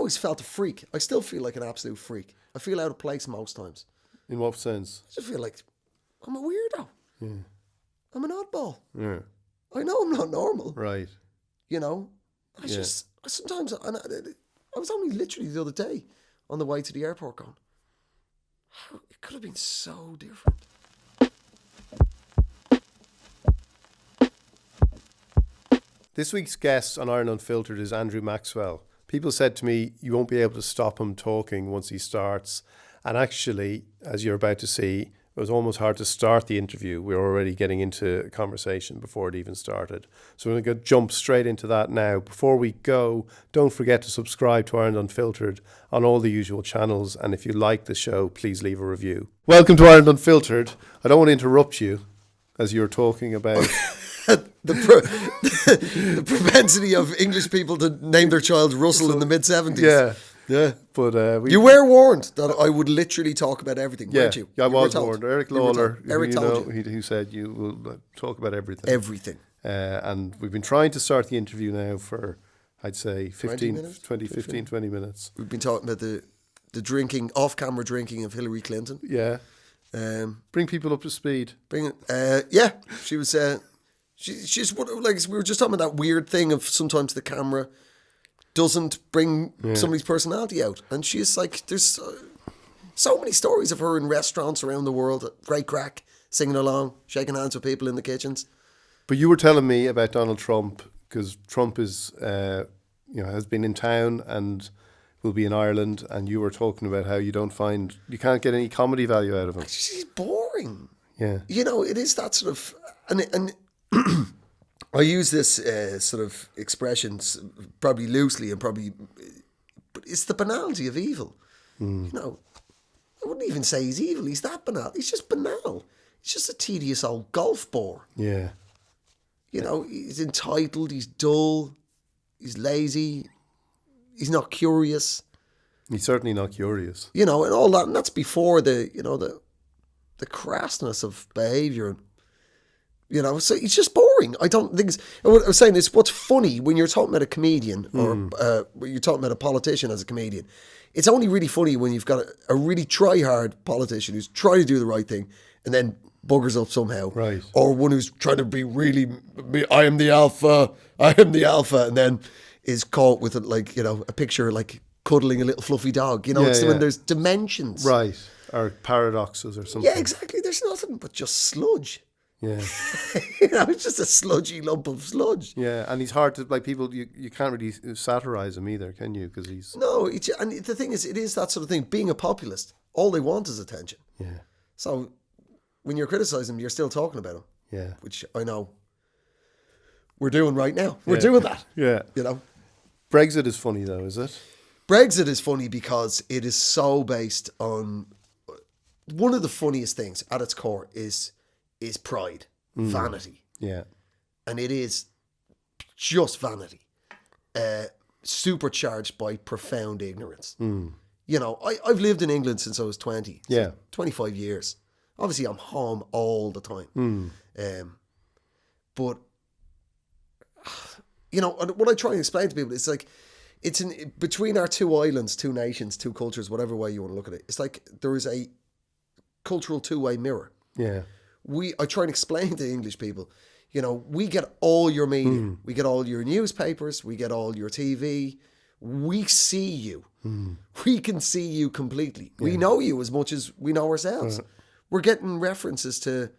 always felt a freak. I still feel like an absolute freak. I feel out of place most times. In what sense? I just feel like I'm a weirdo. Yeah. I'm an oddball. Yeah. I know I'm not normal. Right. You know? I was only literally the other day on the way to the airport going, it could have been so different. This week's guest on Ireland Unfiltered is Andrew Maxwell. People said to me, you won't be able to stop him talking once he starts. And actually, as you're about to see, it was almost hard to start the interview. We were already getting into a conversation before it even started. So we're going to jump straight into that now. Before we go, don't forget to subscribe to Ireland Unfiltered on all the usual channels. And if you like the show, please leave a review. Welcome to Ireland Unfiltered. I don't want to interrupt you as you're talking about... the propensity of English people to name their child Russell in the mid-70s. Yeah. But you were warned that I would literally talk about everything, weren't you? Yeah, I was warned. Eric Lawler, Eric told you. He said you will talk about everything. Everything. And we've been trying to start the interview now for, I'd say, 15 minutes. We've been talking about the drinking, off-camera drinking of Hillary Clinton. Yeah. Bring people up to speed. She was... She's like we were just talking about that weird thing of sometimes the camera doesn't bring somebody's personality out, and she's like, there's so many stories of her in restaurants around the world, great crack, singing along, shaking hands with people in the kitchens. But you were telling me about Donald Trump, because Trump is has been in town and will be in Ireland, and you were talking about how you can't get any comedy value out of him. She's boring. Yeah, it is that sort of and. I use this sort of expression probably loosely but it's the banality of evil. I wouldn't even say he's evil. He's that banal. He's just banal. He's just a tedious old golf bore. Yeah. He's entitled. He's dull. He's lazy. He's not curious. He's certainly not curious. And all that. And that's before the crassness of behaviour. So it's just boring. I don't think what I was saying is what's funny when you're talking about a comedian or you're talking about a politician as a comedian. It's only really funny when you've got a really try-hard politician who's trying to do the right thing and then buggers up somehow. Right. Or one who's trying to be I am the alpha, and then is caught with a picture like cuddling a little fluffy dog. When there's dimensions. Right. Or paradoxes or something. Yeah, exactly. There's nothing but just sludge. Yeah. It's just a sludgy lump of sludge. Yeah, and he's hard to, people, you can't really satirize him either, can you? Because he's... No, and the thing is, it is that sort of thing. Being a populist, all they want is attention. Yeah. So when you're criticising him, you're still talking about him. Yeah. Which I know we're doing right now. We're doing that. Yeah. Brexit is funny though, is it? Brexit is funny because it is so based on... One of the funniest things at its core is pride, vanity. Yeah. And it is just vanity, supercharged by profound ignorance. I've lived in England since I was 20. Yeah. 25 years. Obviously, I'm home all the time. But, what I try and explain to people is it's between our two islands, two nations, two cultures, whatever way you want to look at it. It's like there is a cultural two-way mirror. Yeah. I try and explain to English people, we get all your media. We get all your newspapers. We get all your TV. We see you. We can see you completely. Yeah. We know you as much as we know ourselves. We're getting references to,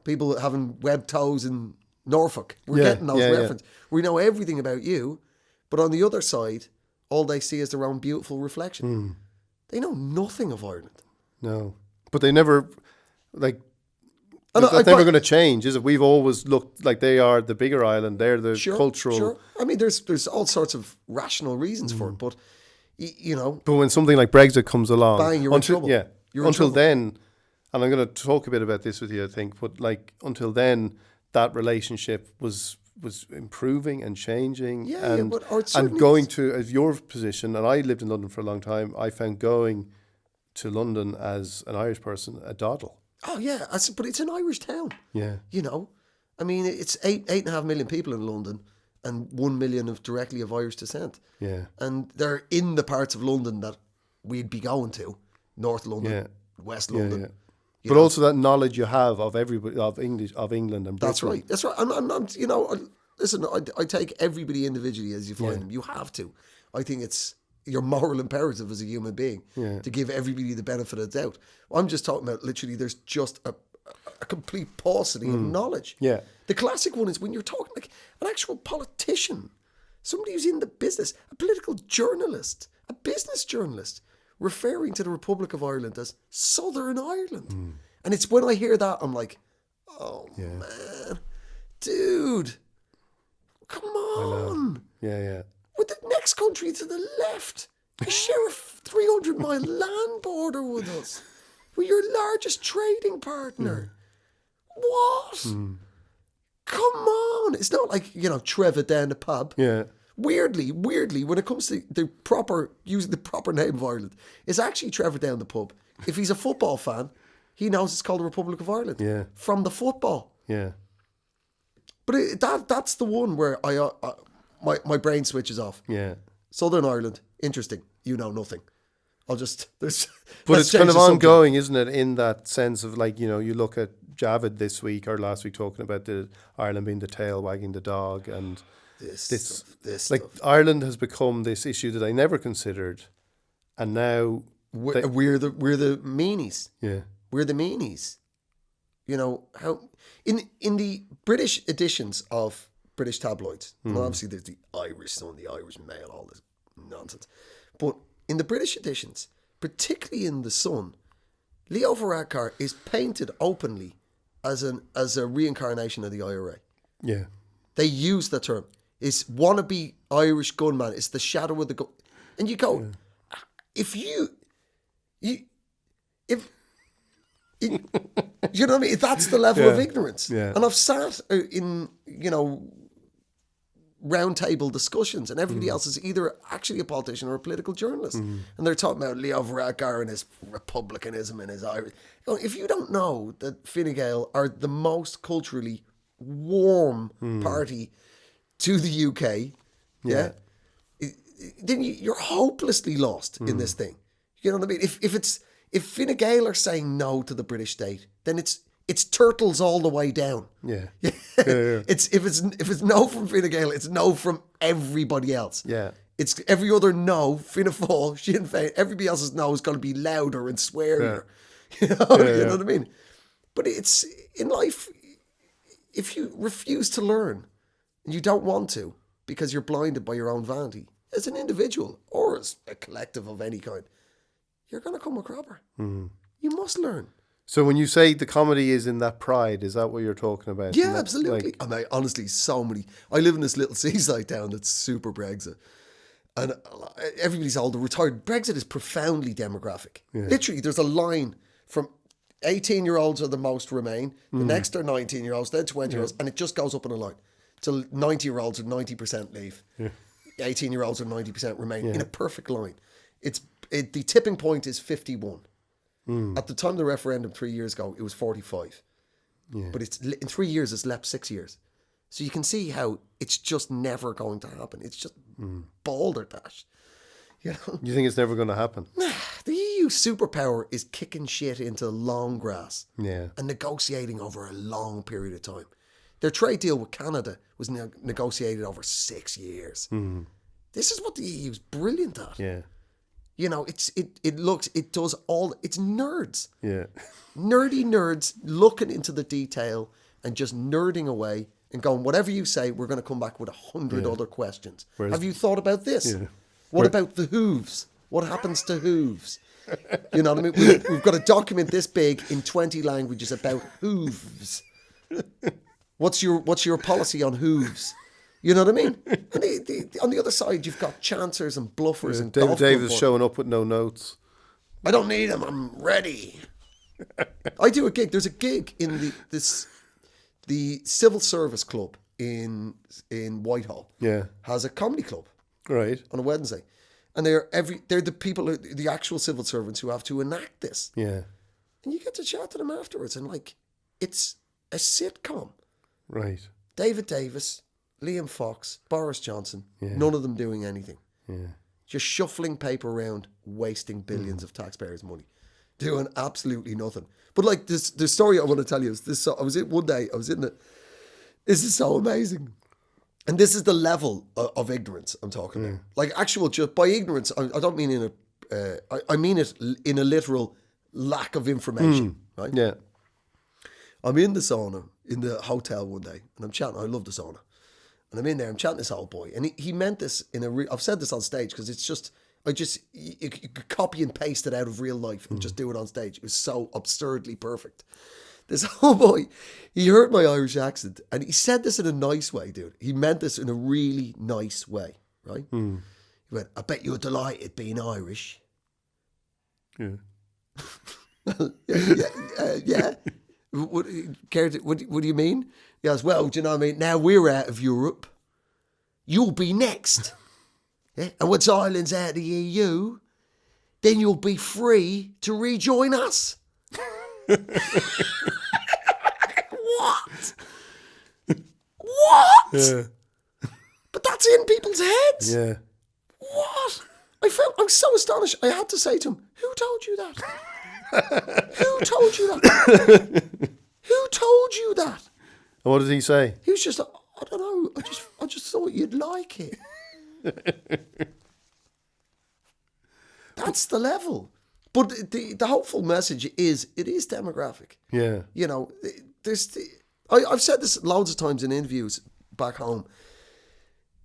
people having webbed toes in Norfolk. We're getting those references. We know everything about you. But on the other side, all they see is their own beautiful reflection. They know nothing of Ireland. No. But they never, that's never going to change, is it? We've always looked like they are the bigger island. They're the cultural... Sure. I mean, there's all sorts of rational reasons for it, but, But when something like Brexit comes along... Bang, you're in trouble. Yeah. Until then, and I'm going to talk a bit about this with you, I think, but until then, that relationship was improving and changing. And going to, as your position, and I lived in London for a long time, I found going to London as an Irish person a doddle. Oh yeah, but it's an Irish town. Yeah. I mean, it's 8.5 million people in London, and 1 million directly of Irish descent. Yeah. And they're in the parts of London that we'd be going to, North London, West London. Yeah. But also that knowledge you have of everybody, of English, of England and Britain. That's right. That's right. And you know, listen, I take everybody individually as you find them. You have to. I think it's your moral imperative as a human being to give everybody the benefit of the doubt. I'm just talking about literally there's just a complete paucity of knowledge. Yeah. The classic one is when you're talking like an actual politician, somebody who's in the business, a political journalist, a business journalist, referring to the Republic of Ireland as Southern Ireland. And it's when I hear that, I'm like, oh man, dude, come on. Yeah. With the next country to the left, you share a 300-mile land border with us. We're your largest trading partner. What? Come on. It's not like, you know, Trevor down the pub. Yeah. Weirdly, when it comes to using the proper name of Ireland, it's actually Trevor down the pub. If he's a football fan, he knows it's called the Republic of Ireland. Yeah. From the football. Yeah. But that's the one where my brain switches off. Yeah. Southern Ireland, interesting. You know nothing. But it's kind of ongoing, isn't it? In that sense of like, you know, you look at Javid this week or last week talking about the Ireland being the tail wagging the dog, and this like stuff. Ireland has become this issue that I never considered, and now we're the meanies. Yeah, we're the meanies. You know how in the British editions of British tabloids, and obviously there's the Irish Sun, the Irish Mail, all this nonsense, but in the British editions, particularly in the Sun, Leo Varadkar is painted openly as a reincarnation of the IRA. Yeah, they use the term. It's wannabe Irish gunman. It's the shadow of the gun. And you go, if you know what I mean? That's the level of ignorance. Yeah. And I've sat in, you know, round table discussions, and everybody else is either actually a politician or a political journalist. And they're talking about Leo Varadkar and his republicanism and his Irish. You know, if you don't know that Fine Gael are the most culturally warm party to the UK, then you're hopelessly lost in this thing. You know what I mean? If Fine Gael are saying no to the British state, then it's turtles all the way down. Yeah. It's if it's no from Fine Gael, it's no from everybody else. Yeah. It's every other no, Fianna Fáil, Sinn Féin, everybody else's no is going to be louder and swearier. You know what I mean? But it's in life, if you refuse to learn and you don't want to because you're blinded by your own vanity, as an individual or as a collective of any kind, you're going to come a cropper. You must learn. So when you say the comedy is in that pride, is that what you're talking about? Yeah, absolutely. I mean, honestly, I live in this little seaside town that's super Brexit. And everybody's older, retired. Brexit is profoundly demographic. Yeah. Literally, there's a line from 18-year-olds are the most remain, the next are 19-year-olds, then 20-year-olds, and it just goes up in a line. Till 90-year-olds are 90% leave. 18-year-olds are 90% remain in a perfect line. The tipping point is 51. At the time of the referendum 3 years ago, it was 45. But in 3 years, it's leapt 6 years. So you can see how it's just never going to happen. It's just balderdash. You know? You think it's never going to happen? The EU superpower is kicking shit into long grass and negotiating over a long period of time. Their trade deal with Canada was negotiated over 6 years. This is what the EU's brilliant at. Yeah. You know, it's nerds. Yeah. Nerdy nerds looking into the detail and just nerding away and going, whatever you say, we're going to come back with 100 other questions. Have you thought about this? Yeah. What about the hooves? What happens to hooves? You know what I mean? We've got a document this big in 20 languages about hooves. What's your policy on hooves? You know what I mean? And on the other side, you've got chancers and bluffers and David Davis showing up with no notes. I don't need them. I'm ready. I do a gig. There's a gig in the Civil Service Club in Whitehall. Yeah, has a comedy club. Right. On a Wednesday, and they're the people, the actual civil servants who have to enact this. Yeah. And you get to chat to them afterwards, and like it's a sitcom. Right. David Davis, Liam Fox, Boris Johnson, none of them doing anything. Yeah. Just shuffling paper around, wasting billions of taxpayers' money, doing absolutely nothing. But like the story I want to tell you is this. I was in one day. I was in it. This is so amazing, and this is the level of ignorance I'm talking about. Like actual, just by ignorance, I don't mean in a. I mean it in a literal lack of information. Right? Yeah. I'm in the sauna in the hotel one day, and I'm chatting. I love the sauna. And I'm in there, I'm chatting to this old boy. And he meant this in I've said this on stage because it's just, you could copy and paste it out of real life and just do it on stage. It was so absurdly perfect. This old boy, he heard my Irish accent and he said this in a nice way, dude. He meant this in a really nice way, right? He went, I bet you're delighted being Irish. Yeah. Yeah. What do you mean? He goes, well, do you know what I mean? Now we're out of Europe. You'll be next. Yeah? And once Ireland's out of the EU, then you'll be free to rejoin us. What? What? Yeah. But that's in people's heads. Yeah. What? I was so astonished. I had to say to him, who told you that? Who told you that? Who told you that? And what did he say? He was just like, I don't know. I just thought you'd like it. That's the level. But the hopeful message is, it is demographic. Yeah. You know, I've said this loads of times in interviews back home.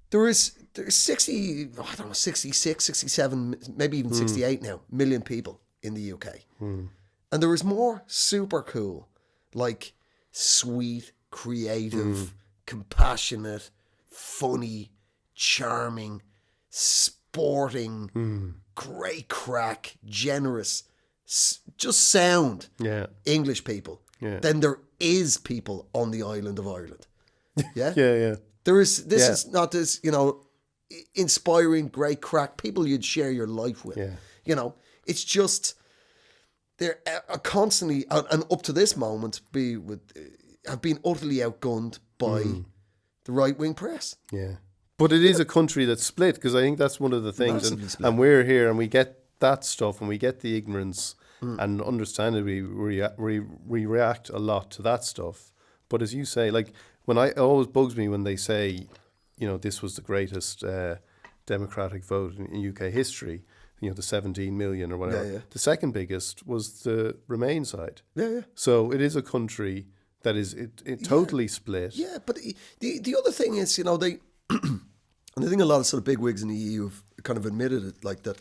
There's 60, I don't know, 66, 67, maybe even 68 now, million people in the UK. And there is more super cool, like sweet, creative, compassionate, funny, charming, sporting, great crack, generous, just sound English people than there is people on the island of Ireland. Yeah? Yeah. There is, this is not this, you know, inspiring, great crack, people you'd share your life with. Yeah. You know, it's just, they're constantly, and up to this moment, have been utterly outgunned by the right-wing press. Yeah. But it is a country that's split, because I think that's one of the things. Massively split. And we're here and we get that stuff and we get the ignorance and understandably we react a lot to that stuff. But as you say, like, it always bugs me when they say, you know, this was the greatest democratic vote in UK history, you know, the 17 million or whatever. Yeah. The second biggest was the Remain side. Yeah. So it is a country that is totally split. Yeah, but the other thing is, you know, they, and I think a lot of sort of big wigs in the EU have kind of admitted it, like that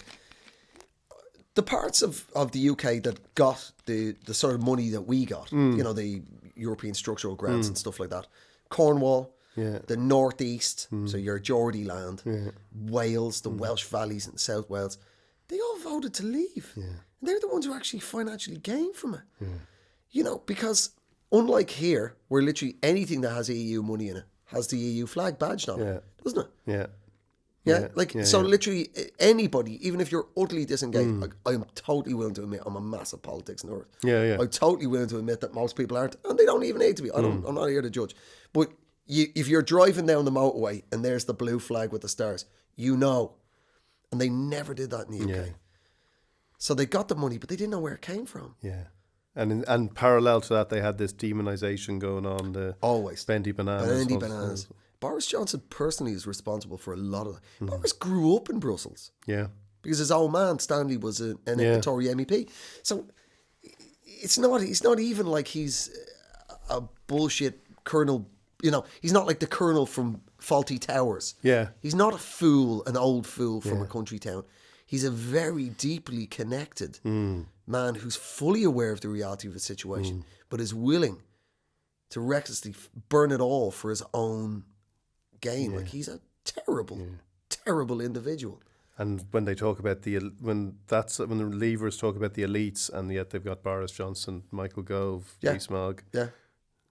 the parts of the UK that got the sort of money that we got, you know, the European structural grants and stuff like that, Cornwall, the Northeast, so your Geordie land, Wales, the Welsh valleys in South Wales, they all voted to leave. Yeah. And they're the ones who actually financially gain from it. Yeah. You know, because unlike here, where literally anything that has EU money in it has the EU flag badged on it, doesn't it? Yeah. Literally anybody, even if you're utterly disengaged, like, I'm totally willing to admit I'm a massive politics nerd. Yeah. I'm totally willing to admit that most people aren't, and they don't even need to be. I'm not here to judge. But if you're driving down the motorway and there's the blue flag with the stars, you know. And they never did that in the UK. So they got the money, but they didn't know where it came from. Yeah. And parallel to that, they had this demonisation going on. The always bendy bananas. Boris Johnson personally is responsible for a lot of that. Boris grew up in Brussels. Yeah. Because his old man, Stanley, was an Tory MEP. So he's not even like he's a bullshit colonel. You know, he's not like the colonel from Fawlty Towers. Yeah. He's not an old fool from a country town. He's a very deeply connected man who's fully aware of the reality of the situation, but is willing to recklessly burn it all for his own gain. Yeah. Like, he's a terrible individual. And when they talk about when the Leavers talk about the elites, and yet they've got Boris Johnson, Michael Gove, Rees-Mogg. Yeah.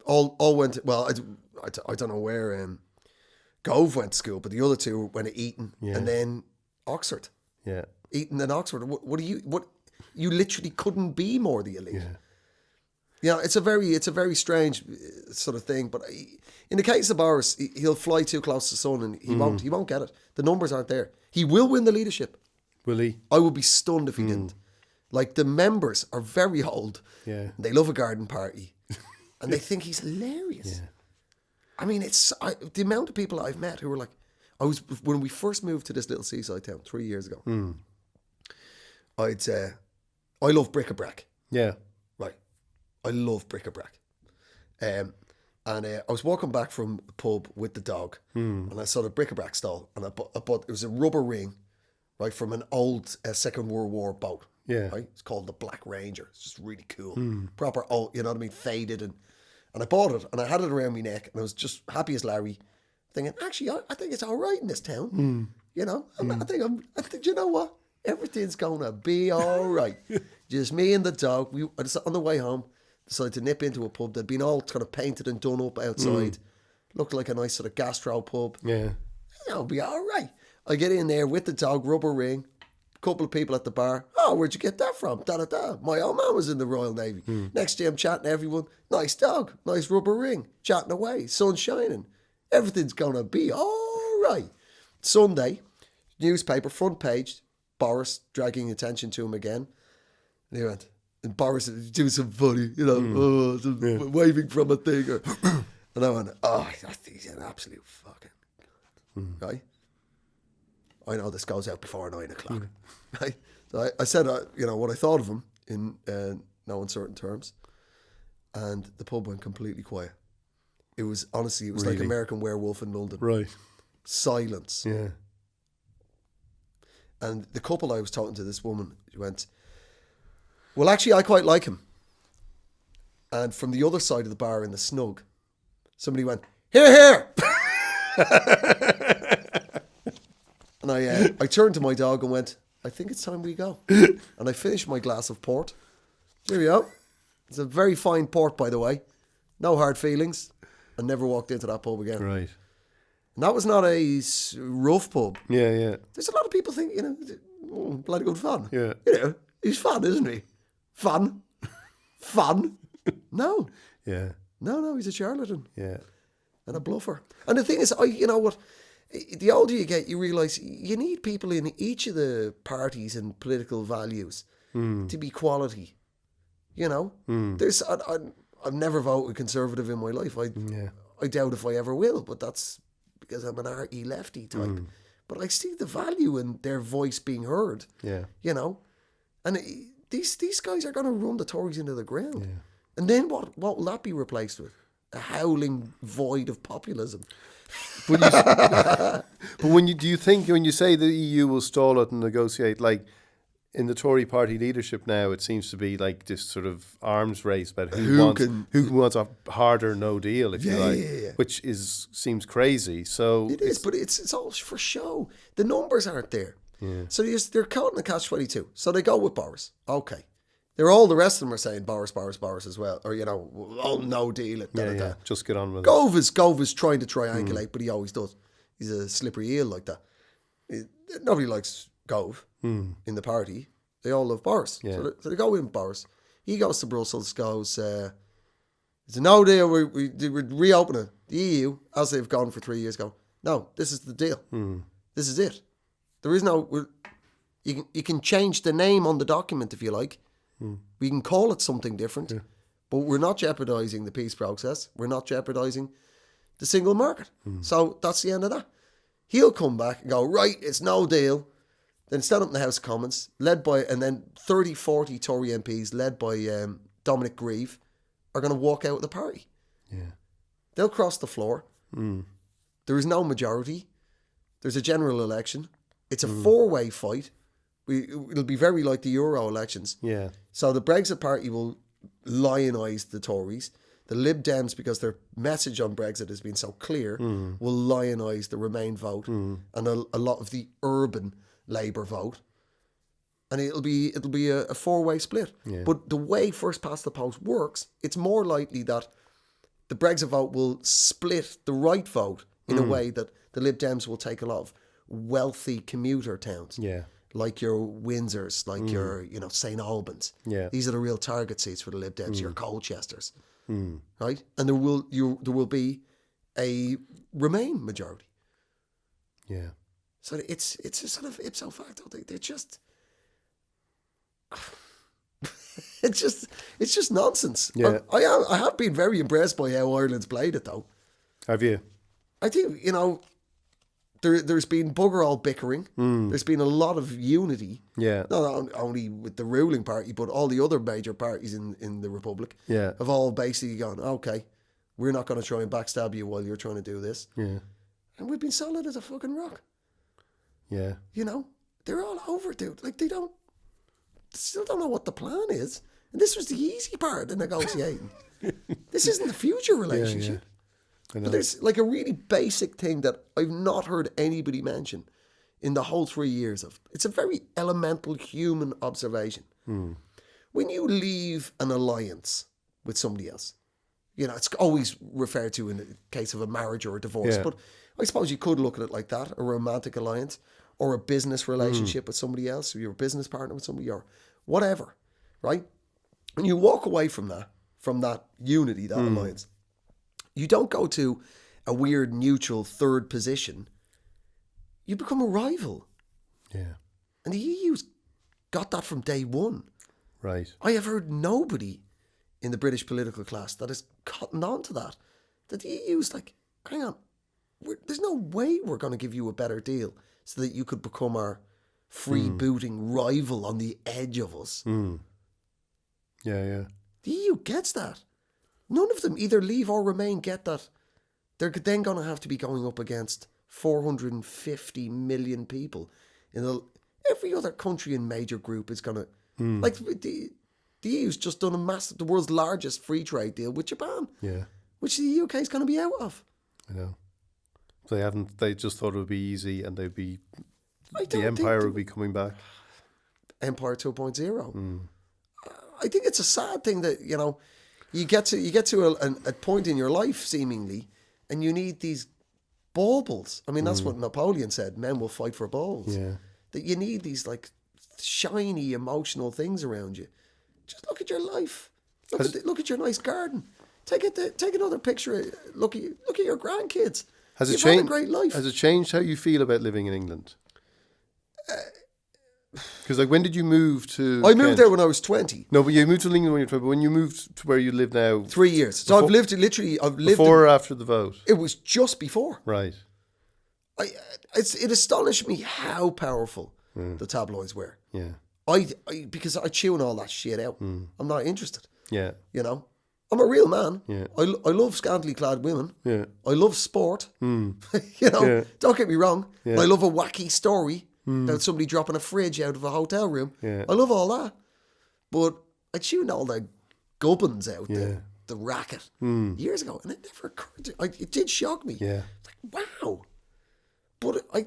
All went, I don't know where Gove went to school, but the other two went to Eton and then Oxford. Yeah. Eton and Oxford. What you literally couldn't be more the elite. it's a very strange sort of thing. But in the case of Boris, he'll fly too close to the sun, and he won't get it. The numbers aren't there. He will win the leadership. Will he? I would be stunned if he didn't. Like, the members are very old. Yeah. They love a garden party, and they think he's hilarious. Yeah. I mean, the amount of people I've met who were like, when we first moved to this little seaside town 3 years ago, I'd say, I love bric-a-brac. Yeah. Right. I love bric-a-brac. And I was walking back from the pub with the dog, and I saw the bric-a-brac stall, and I bought, it was a rubber ring, right, from an old Second World War boat. Yeah. Right? It's called the Black Ranger. It's just really cool. Proper old, you know what I mean, faded. And I bought it, and I had it around my neck, and I was just happy as Larry, thinking, actually, I think it's all right in this town. You know, I think, you know what? Everything's going to be all right. Just me and the dog. On the way home, decided to nip into a pub that'd been all kind of painted and done up outside. Looked like a nice sort of gastro pub. Yeah. It'll be all right. I get in there with the dog, rubber ring, couple of people at the bar. Oh, where'd you get that from? Da-da-da. My old man was in the Royal Navy. Next day I'm chatting to everyone. Nice dog, nice rubber ring. Chatting away, sun shining. Everything's going to be all right. Sunday, newspaper, front page, Boris dragging attention to him again. And he went, and Boris do some funny, waving from a thing. And I went, I think he's an absolute fucking god. Right? I know this goes out before 9 o'clock. Right? So I said, what I thought of him in no uncertain terms. And the pub went completely quiet. It was, honestly, it was like American Werewolf in London. Right. Silence. Yeah. And the couple I was talking to, this woman, she went, well, actually, I quite like him. And from the other side of the bar in the snug, somebody went, here, here! And I turned to my dog and went, I think it's time we go. And I finished my glass of port. Here we go. It's a very fine port, by the way. No hard feelings. And never walked into that pub again. Right. And that was not a rough pub. Yeah, yeah. There's a lot of people think, bloody good fun. Yeah. He's fun, isn't he? Fun. Fun. No. Yeah. No, he's a charlatan. Yeah. And a bluffer. And the thing is, you know what? The older you get, you realise you need people in each of the parties and political values to be quality. You know? There's... I've never voted Conservative in my life. I doubt if I ever will, but that's because I'm an arty lefty type. But I see the value in their voice being heard. Yeah. You know? And these guys are going to run the Tories into the ground. Yeah. And then what will that be replaced with? A howling void of populism. But do you think when you say the EU will stall it and negotiate, like in the Tory party leadership now, it seems to be like this sort of arms race about who wants a harder no deal, if you like, which seems crazy. So it is, but it's all for show. The numbers aren't there. Yeah. So they're caught in a catch-22. So they go with Boris. Okay. All the rest of them are saying Boris as well. Or, no deal. Just get on with it. Gove is trying to triangulate, but he always does. He's a slippery eel like that. Nobody likes Gove in the party. They all love Boris. Yeah. So they go in Boris. He goes to Brussels, goes, it's a no deal. We're reopening the EU, as they've gone for 3 years, go, no, this is the deal. This is it. There is no... You can change the name on the document if you like. We can call it something different, but we're not jeopardising the peace process. We're not jeopardising the single market. So that's the end of that. He'll come back and go, right, it's no deal. Then stand up in the House of Commons, and then 30, 40 Tory MPs led by Dominic Grieve are going to walk out of the party. Yeah. They'll cross the floor. There is no majority. There's a general election. It's a four-way fight. It'll be very like the Euro elections. Yeah. So the Brexit party will lionise the Tories. The Lib Dems, because their message on Brexit has been so clear, will lionise the Remain vote and a lot of the urban Labour vote. And it'll be a four-way split. Yeah. But the way first past the post works, it's more likely that the Brexit vote will split the right vote in a way that the Lib Dems will take a lot of wealthy commuter towns. Yeah. like your Windsors, like your, St. Albans. Yeah. These are the real target seats for the Lib Dems, your Colchesters. Right? And there will be a Remain majority. Yeah. So it's a sort of ipso facto. They're just... it's just nonsense. Yeah. I have been very impressed by how Ireland's played it, though. Have you? I think, there's been bugger all bickering. There's been a lot of unity. Yeah. Not only with the ruling party, but all the other major parties in the Republic Yeah. have all basically gone, okay, we're not going to try and backstab you while you're trying to do this. Yeah. And we've been solid as a fucking rock. Yeah. They're all over it, dude. Like, they still don't know what the plan is. And this was the easy part of negotiating. This isn't the future relationship. Yeah. I know. But there's like a really basic thing that I've not heard anybody mention in the whole 3 years of. It's a very elemental human observation. When you leave an alliance with somebody else, it's always referred to in the case of a marriage or a divorce. Yeah. But I suppose you could look at it like that, a romantic alliance or a business relationship with somebody else, or you're a business partner with somebody or whatever, right? When you walk away from that unity, that alliance, you don't go to a weird neutral third position. You become a rival. Yeah. And the EU's got that from day one. Right. I have heard nobody in the British political class that has gotten on to that. That the EU's like, hang on, there's no way we're going to give you a better deal so that you could become our freebooting rival on the edge of us. Yeah. The EU gets that. None of them, either Leave or Remain, get that. They're then going to have to be going up against 450 million people. Every other country and major group is going to... Like, the EU's just done the world's largest free trade deal with Japan. Yeah. Which the UK is going to be out of. I know. They just thought it would be easy and the The empire would be coming back. Empire 2.0. I think it's a sad thing that, you get to a point in your life, seemingly, and you need these baubles. I mean, that's what Napoleon said, men will fight for balls. Yeah. That you need these, like, shiny, emotional things around you. Just look at your life. Look at your nice garden. Take another picture. Look at your grandkids. You've had a great life. Has it changed how you feel about living in England? Because when did you move to I moved Kent? there when I was 20. No, but you moved to England when you were 20. But when you moved to where you live now... 3 years. So I've lived... Before or after the vote? It was just before. Right. It astonished me how powerful the tabloids were. Yeah. Because I tune all that shit out. I'm not interested. Yeah. I'm a real man. Yeah. I love scantily clad women. Yeah. I love sport. Yeah. Don't get me wrong. Yeah. I love a wacky story about somebody dropping a fridge out of a hotel room. Yeah. I love all that. But I tuned all the gubbins out, Yeah. the racket, years ago. And it never occurred to it did shock me. Yeah. It's like, wow. But I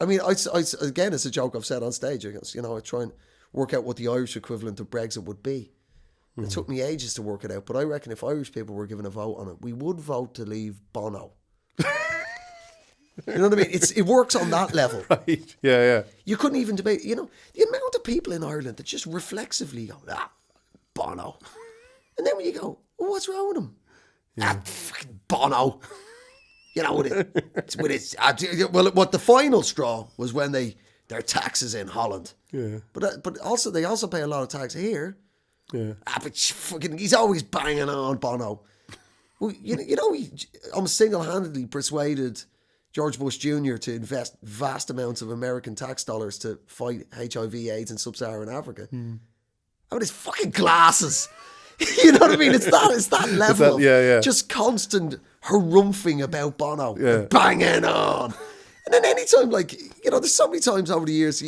again, it's a joke I've said on stage. I guess, I try and work out what the Irish equivalent of Brexit would be. It took me ages to work it out, but I reckon if Irish people were given a vote on it, we would vote to leave Bono. You know what I mean? It works on that level. Right. Yeah. You couldn't even debate, the amount of people in Ireland that just reflexively go, Bono. And then when you go, well, what's wrong with him? Fucking Bono. What the final straw was when their taxes in Holland. Yeah. But also they also pay a lot of tax here. Yeah. But he's always banging on Bono. Well, he almost single-handedly persuaded George Bush Jr. to invest vast amounts of American tax dollars to fight HIV/AIDS in sub-Saharan Africa. I mean, his fucking glasses. You know what I mean? It's that level of just constant harumphing about Bono, banging on. And then anytime, there's so many times over the years,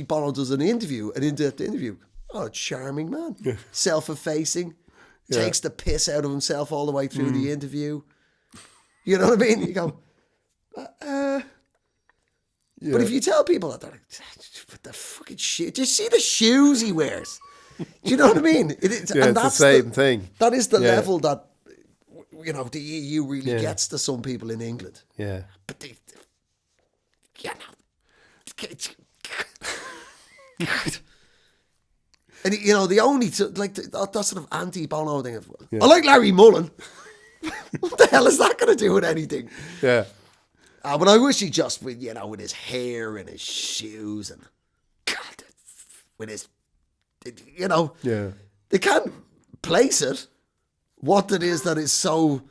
Bono does an in-depth interview. Oh, charming man. Yeah. Self-effacing. Yeah. Takes the piss out of himself all the way through the interview. You know what I mean? You go, But if you tell people that, they're like, what the fucking shit? Do you see the shoes he wears? Do you know what I mean? It's the same thing. That is the level that, the EU really gets to some people in England. Yeah. But And you know, the only that sort of anti-Bono thing of, I like Larry Mullen. What the hell is that going to do with anything? Yeah. But I wish he just, you know, with his hair and his shoes and God, with his, you know, they can't place it. What it is that is so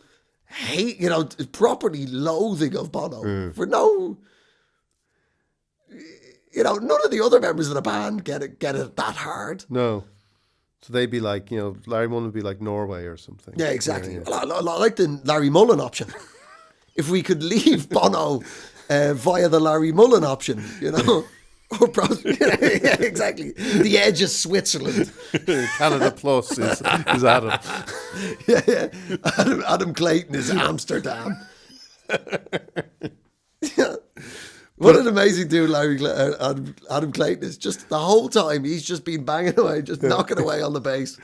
you know, properly loathing of Bono for no. You know, none of the other members of the band get it that hard. No. So they'd be like, you know, Larry Mullen would be like Norway or something. Yeah, exactly. Yeah, yeah. I like the Larry Mullen option. If we could leave Bono via the Larry Mullen option, you know. Yeah, exactly. The edge of Switzerland. Canada Plus is Adam. Yeah. Adam Clayton is Amsterdam. Yeah. What an amazing dude Adam Clayton is. Just the whole time he's just been banging away, just knocking away on the bass.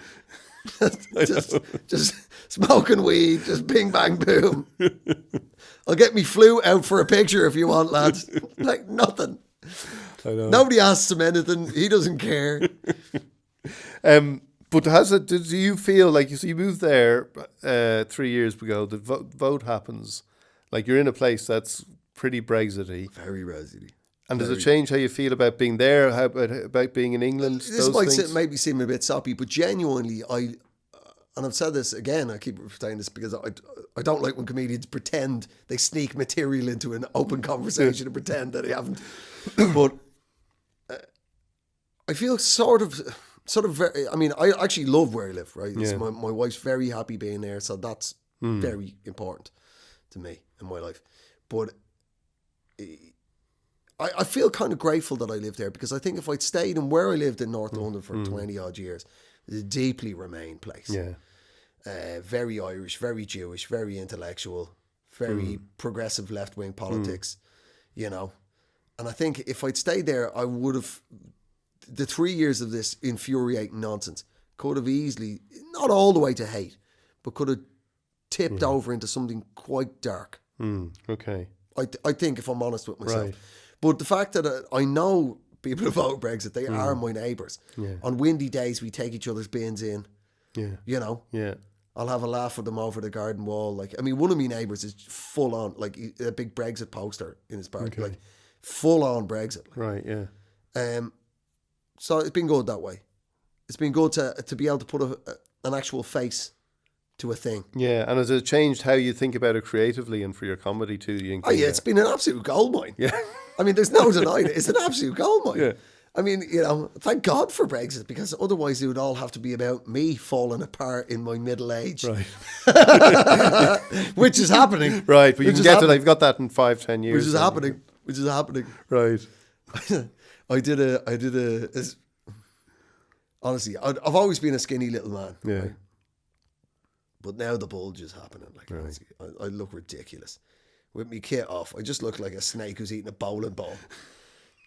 just smoking weed, just bing bang boom. I'll get me flute out for a picture if you want, lads. Like nothing. I know. Nobody asks him anything. He doesn't care. But do you feel like you moved there 3 years ago? The vote happens. Like you're in a place that's pretty Brexity. Very Brexity. And does it change how you feel about being there? How about being in England? This might maybe seem a bit soppy, but genuinely, and I've said this again, I keep saying this because I don't like when comedians pretend they sneak material into an open conversation and pretend that they haven't. But I feel sort of very, I mean, I actually love where I live, right? Yeah. My wife's very happy being there, so that's very important to me in my life. But I feel kind of grateful that I lived there, because I think if I'd stayed in where I lived in North London for 20 odd years, it's a deeply Remain place. Yeah. Very Irish, very Jewish, very intellectual, very progressive left-wing politics, you know. And I think if I'd stayed there, I would have, the 3 years of this infuriating nonsense could have easily, not all the way to hate, but could have tipped over into something quite dark. Okay. I think, if I'm honest with myself. Right. But the fact that I know people who vote Brexit, they are my neighbours. Yeah. On windy days, we take each other's bins in. Yeah. You know? Yeah. I'll have a laugh with them over the garden wall. Like, I mean, one of my neighbours is full on, like, a big Brexit poster in his park. Okay. Like, full on Brexit. Like. Right, yeah. So it's been good that way. It's been good to be able to put an actual face to a thing. Yeah, and has it changed how you think about it creatively and for your comedy too? Oh yeah, it's been an absolute goldmine. Yeah. I mean, there's no denying it. It's an absolute goldmine. Yeah. I mean, you know, thank God for Brexit, because otherwise it would all have to be about me falling apart in my middle age. Right. Which is happening. Right, but you can get to that. You've got that in 5-10 years. Which is happening. Right. I did a honestly, I've always been a skinny little man. Yeah. Right? But now the bulge is happening. Like, right. Honestly, I look ridiculous. With me kit off, I just look like a snake who's eating a bowling ball.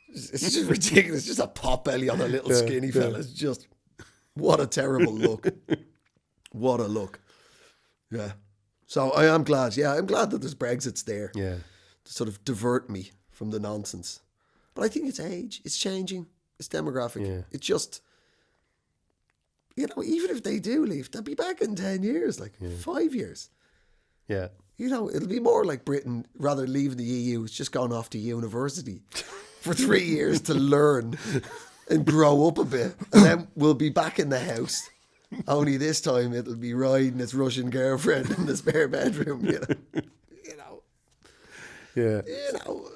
It's just ridiculous. Just a pot belly on a little skinny fella. It's just, what a terrible look. What a look. Yeah. So I am glad. Yeah, I'm glad that there's Brexit's there. Yeah. To sort of divert me from the nonsense. But I think it's age. It's changing. It's demographic. Yeah. It's just, you know, even if they do leave, they'll be back in 10 years, like 5 years. Yeah. You know, it'll be more like Britain, rather than leaving the EU, it's just gone off to university for 3 years to learn and grow up a bit. And then we'll be back in the house. Only this time it'll be riding its Russian girlfriend in the spare bedroom, you know. You know. Yeah. You know.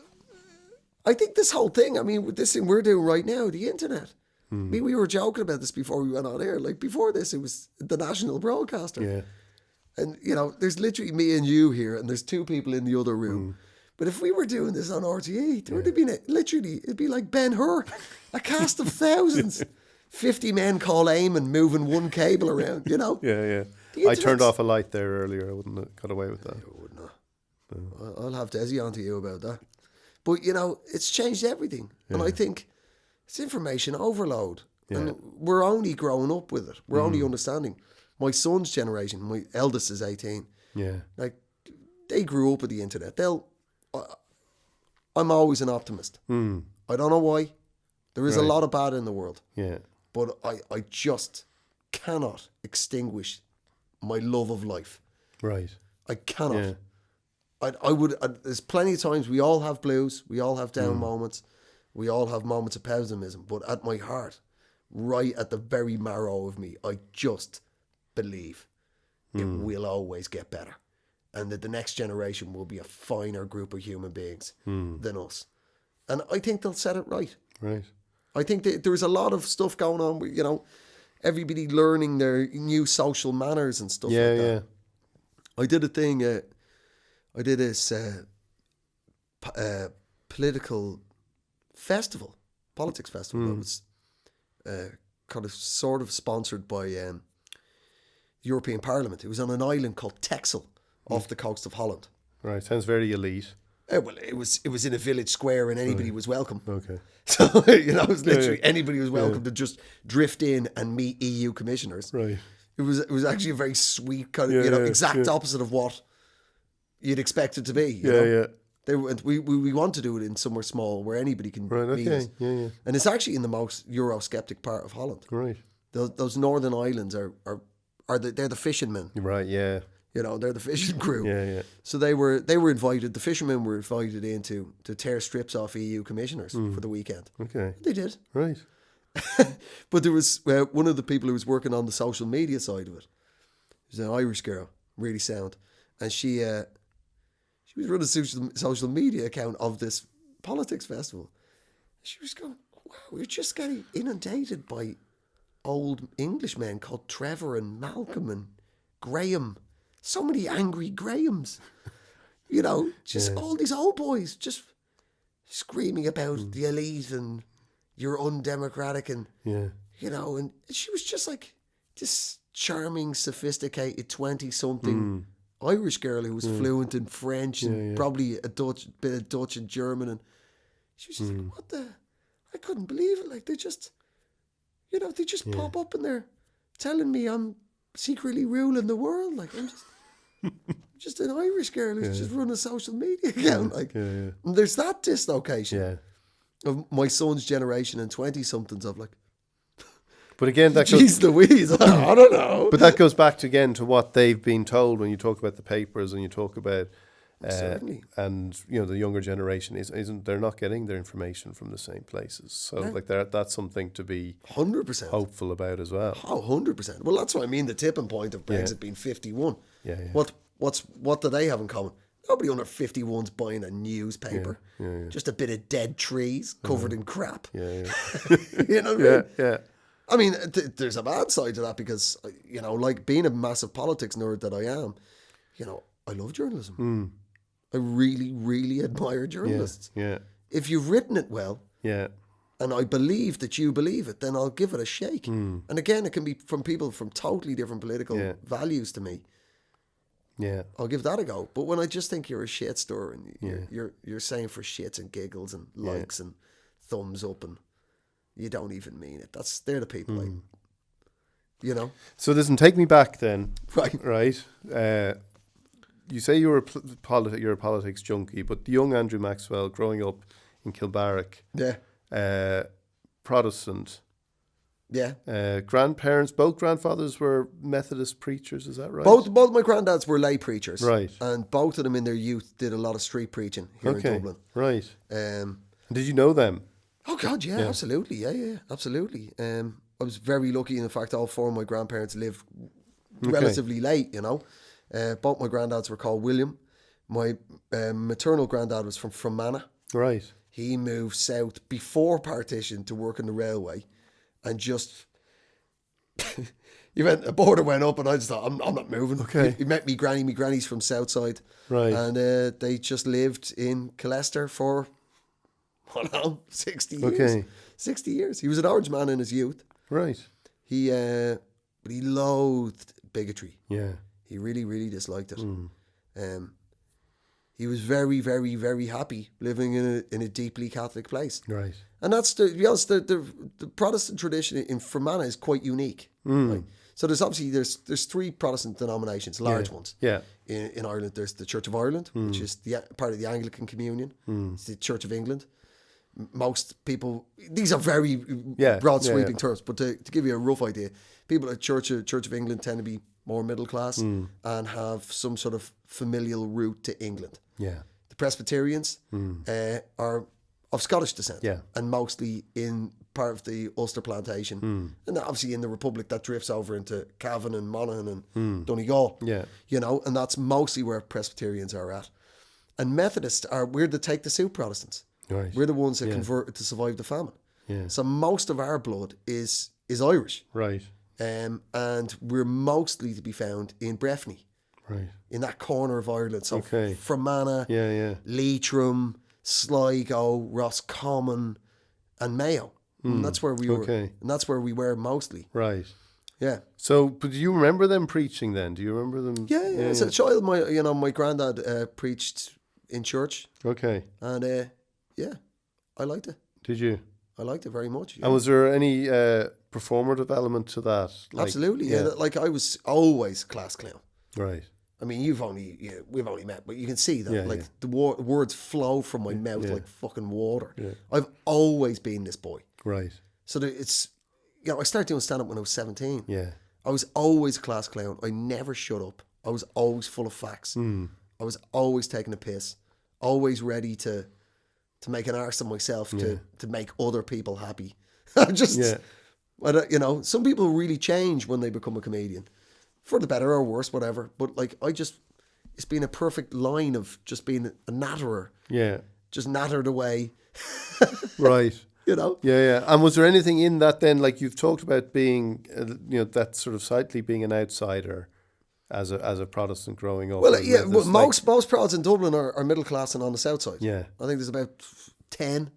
I think this whole thing, I mean, with this thing we're doing right now, the internet. I mean, we were joking about this before we went on air. Like, before this, it was the national broadcaster. Yeah. And, you know, there's literally me and you here, and there's two people in the other room. But if we were doing this on RTE, there would have been, it'd be like Ben-Hur, a cast of thousands. 50 men call aim and moving one cable around, you know? Yeah, yeah. I turned off a light there earlier. I wouldn't have got away with that. I would not. No. I'll have Desi on to you about that. But, you know, it's changed everything. Yeah. And I think it's information overload. Yeah. And we're only growing up with it. We're only understanding. My son's generation, my eldest is 18. Yeah. Like, they grew up with the internet. I'm always an optimist. I don't know why. There is a Right. lot of bad in the world, Yeah. but I just cannot extinguish my love of life. Right. I cannot. Yeah. I would. There's plenty of times we all have blues, we all have down moments, we all have moments of pessimism. But at my heart, right at the very marrow of me, I just believe it will always get better, and that the next generation will be a finer group of human beings than us. And I think they'll set it right. Right. I think that there's a lot of stuff going on with, everybody learning their new social manners and stuff Yeah, like that. yeah. I did a thing. I did this political festival, politics festival. That was kind of sort of sponsored by the European Parliament. It was on an island called Texel off the coast of Holland. Right. Sounds very elite. Well, it was in a village square and anybody was welcome. Okay. So, it was literally anybody was welcome to just drift in and meet EU commissioners. Right. It was actually a very sweet kind of, exact opposite of what you'd expect it to be. You know? Yeah. We want to do it in somewhere small where anybody can Right. meet Okay. us. Yeah. And it's actually in the most Eurosceptic part of Holland. Right. Those northern islands they're the fishermen. Right. Yeah. They're the fishing crew. Yeah. So they were invited. The fishermen were invited in to tear strips off EU commissioners for the weekend. Okay. They did. Right. But there was one of the people who was working on the social media side of it. She was an Irish girl, really sound, and she was running a social media account of this politics festival. She was going, "Wow, we're just getting inundated by old Englishmen called Trevor and Malcolm and Graham. So many angry Grahams, all these old boys just screaming about the elite and you're undemocratic and and she was just like this charming, sophisticated 20-something Irish girl who was fluent in French and probably a bit of Dutch and German, and she was just like, what the? I couldn't believe it. Like they just pop up and they're telling me I'm secretly ruling the world. Like I'm just an Irish girl who's just run a social media account. And there's that dislocation of my son's generation and 20-somethings of like, but again, that jeez Louise, I don't know. But that goes back again to what they've been told when you talk about the papers and you talk about, Certainly. and the younger generation isn't they're not getting their information from the same places. So that's something to be 100% hopeful about as well. Oh, 100%. Well, that's what I mean. The tipping point of Brexit being 51. Yeah. What do they have in common? Nobody under 51's buying a newspaper. Yeah. Just a bit of dead trees covered in crap. Yeah. You know what I mean? Yeah. I mean, there's a bad side to that because, like being a massive politics nerd that I am, I love journalism. I really, really admire journalists. Yeah. If you've written it well, Yeah. and I believe that you believe it, then I'll give it a shake. And again, it can be from people from totally different political values to me. Yeah. I'll give that a go. But when I just think you're a shit store and you're saying for shits and giggles and likes and thumbs up and you don't even mean it. They're the people So listen, take me back then. Right. You say you're a politics junkie, but the young Andrew Maxwell growing up in Kilbarrack, Protestant. Yeah. Grandparents, both grandfathers were Methodist preachers, is that right? Both my granddads were lay preachers. Right. And both of them in their youth did a lot of street preaching here in Dublin. Right. Um, Did you know them? Oh God, yeah. Absolutely. Yeah, absolutely. I was very lucky in the fact all four of my grandparents lived relatively late, Both my granddads were called William. My maternal granddad was from Fermanagh. Right. He moved south before partition to work on the railway, and just a border went up, and I just thought, I'm not moving. Okay. He met me granny. My granny's from Southside. Right. And they just lived in Colester for 60 years. Okay. 60 years. He was an orange man in his youth. Right. But he loathed bigotry. Yeah. He really, really disliked it. He was very, very, very happy living in a deeply Catholic place. Right. And that's, to be honest, the Protestant tradition in Fermanagh is quite unique. Right? So there's three Protestant denominations, large ones. Yeah. In Ireland, there's the Church of Ireland, which is part of the Anglican Communion. It's the Church of England. most people, these are very broad sweeping terms, but to give you a rough idea, people at Church of England tend to be more middle class and have some sort of familial route to England. Yeah. The Presbyterians are of Scottish descent and mostly in part of the Ulster plantation. And obviously in the Republic that drifts over into Cavan and Monaghan and Donegal. Yeah. You know, and that's mostly where Presbyterians are at. And Methodists we're the take the soup Protestants. Right. We're the ones that converted to survive the famine. Yeah. So most of our blood is Irish. Right. And we're mostly to be found in Breffni. Right. In that corner of Ireland. So Fermanagh, Leitrim, Sligo, Roscommon, and Mayo. And that's where we were. And that's where we were mostly. Right. Yeah. So, but do you remember them preaching then? Do you remember them? Yeah. As a child, my granddad preached in church. Okay. And I liked it. Did you? I liked it very much. Yeah. And was there any performative element to that? Absolutely. Yeah. Like I was always class clown. Right. I mean, we've only met, but you can see that the words flow from my mouth like fucking water. Yeah. I've always been this boy. Right. So it's, I started doing stand up when I was 17. Yeah. I was always a class clown. I never shut up. I was always full of facts. I was always taking a piss. Always ready to make an arse of myself to make other people happy. Some people really change when they become a comedian. For the better or worse, whatever. But it's been a perfect line of just being a natterer. Yeah. Just nattered away. Right. You know? Yeah. And was there anything in that then, like you've talked about being, that sort of slightly being an outsider as a Protestant growing up? Well, most Prods in Dublin are middle class and on the south side. Yeah. I think there's about 10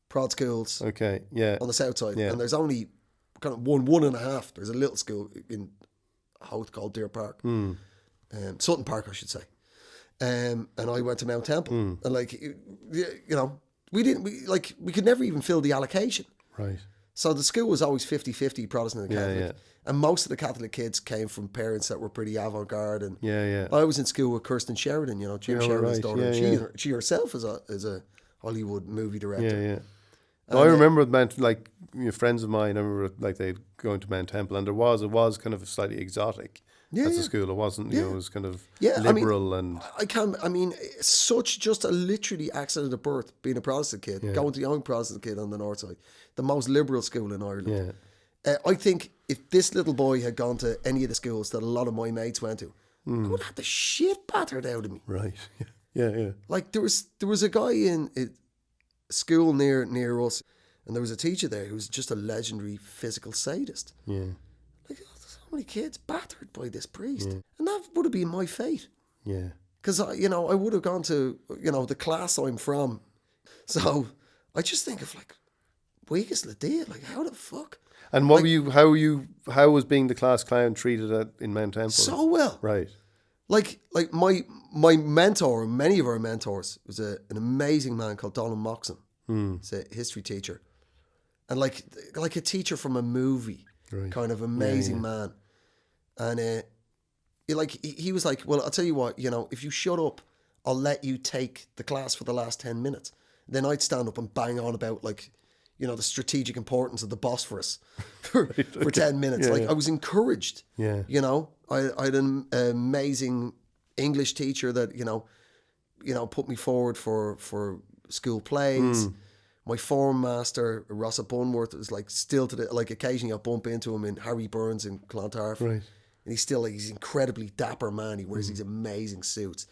Prod schools. Okay. Yeah. On the south side. Yeah. And there's only kind of one and a half. There's a little school in Howth called Deer Park. Sutton Park, I should say. And I went to Mount Temple. And we could never even fill the allocation. Right. So the school was always 50-50 Protestant and Catholic. Yeah. And most of the Catholic kids came from parents that were pretty avant-garde. And I was in school with Kirsten Sheridan, Jim Sheridan's daughter. She herself is a Hollywood movie director. Yeah. I remember friends of mine. I remember they'd going to Mount Temple, and it was kind of slightly exotic as a school. It wasn't, it was kind of liberal such just a literally accident of birth, being a Protestant kid, going to the young Protestant kid on the north side, the most liberal school in Ireland. Yeah. I think if this little boy had gone to any of the schools that a lot of my mates went to, I would have had the shit battered out of me. Right. Yeah. Like there was a guy in school near us, and there was a teacher there who was just a legendary physical sadist. Yeah. Like, so many kids battered by this priest. Yeah. And that would have been my fate. Yeah. Because, I would have gone to, the class I'm from. So I just think of weakest Lydia, how the fuck? And how was being the class clown treated in Mount Temple? So well. Right. Like my mentor, many of our mentors, was an amazing man called Donald Moxon. He's a history teacher. And like a teacher from a movie, kind of amazing man. And he was like, well, I'll tell you what, if you shut up, I'll let you take the class for the last 10 minutes. Then I'd stand up and bang on about the strategic importance of the Bosphorus for 10 minutes. I was encouraged. Yeah. I had an amazing English teacher that, put me forward for school plays. My form master, Rossa Bunworth, was still occasionally I bump into him in Harry Burns in Clontarf. Right. And he's incredibly dapper man. He wears these amazing suits.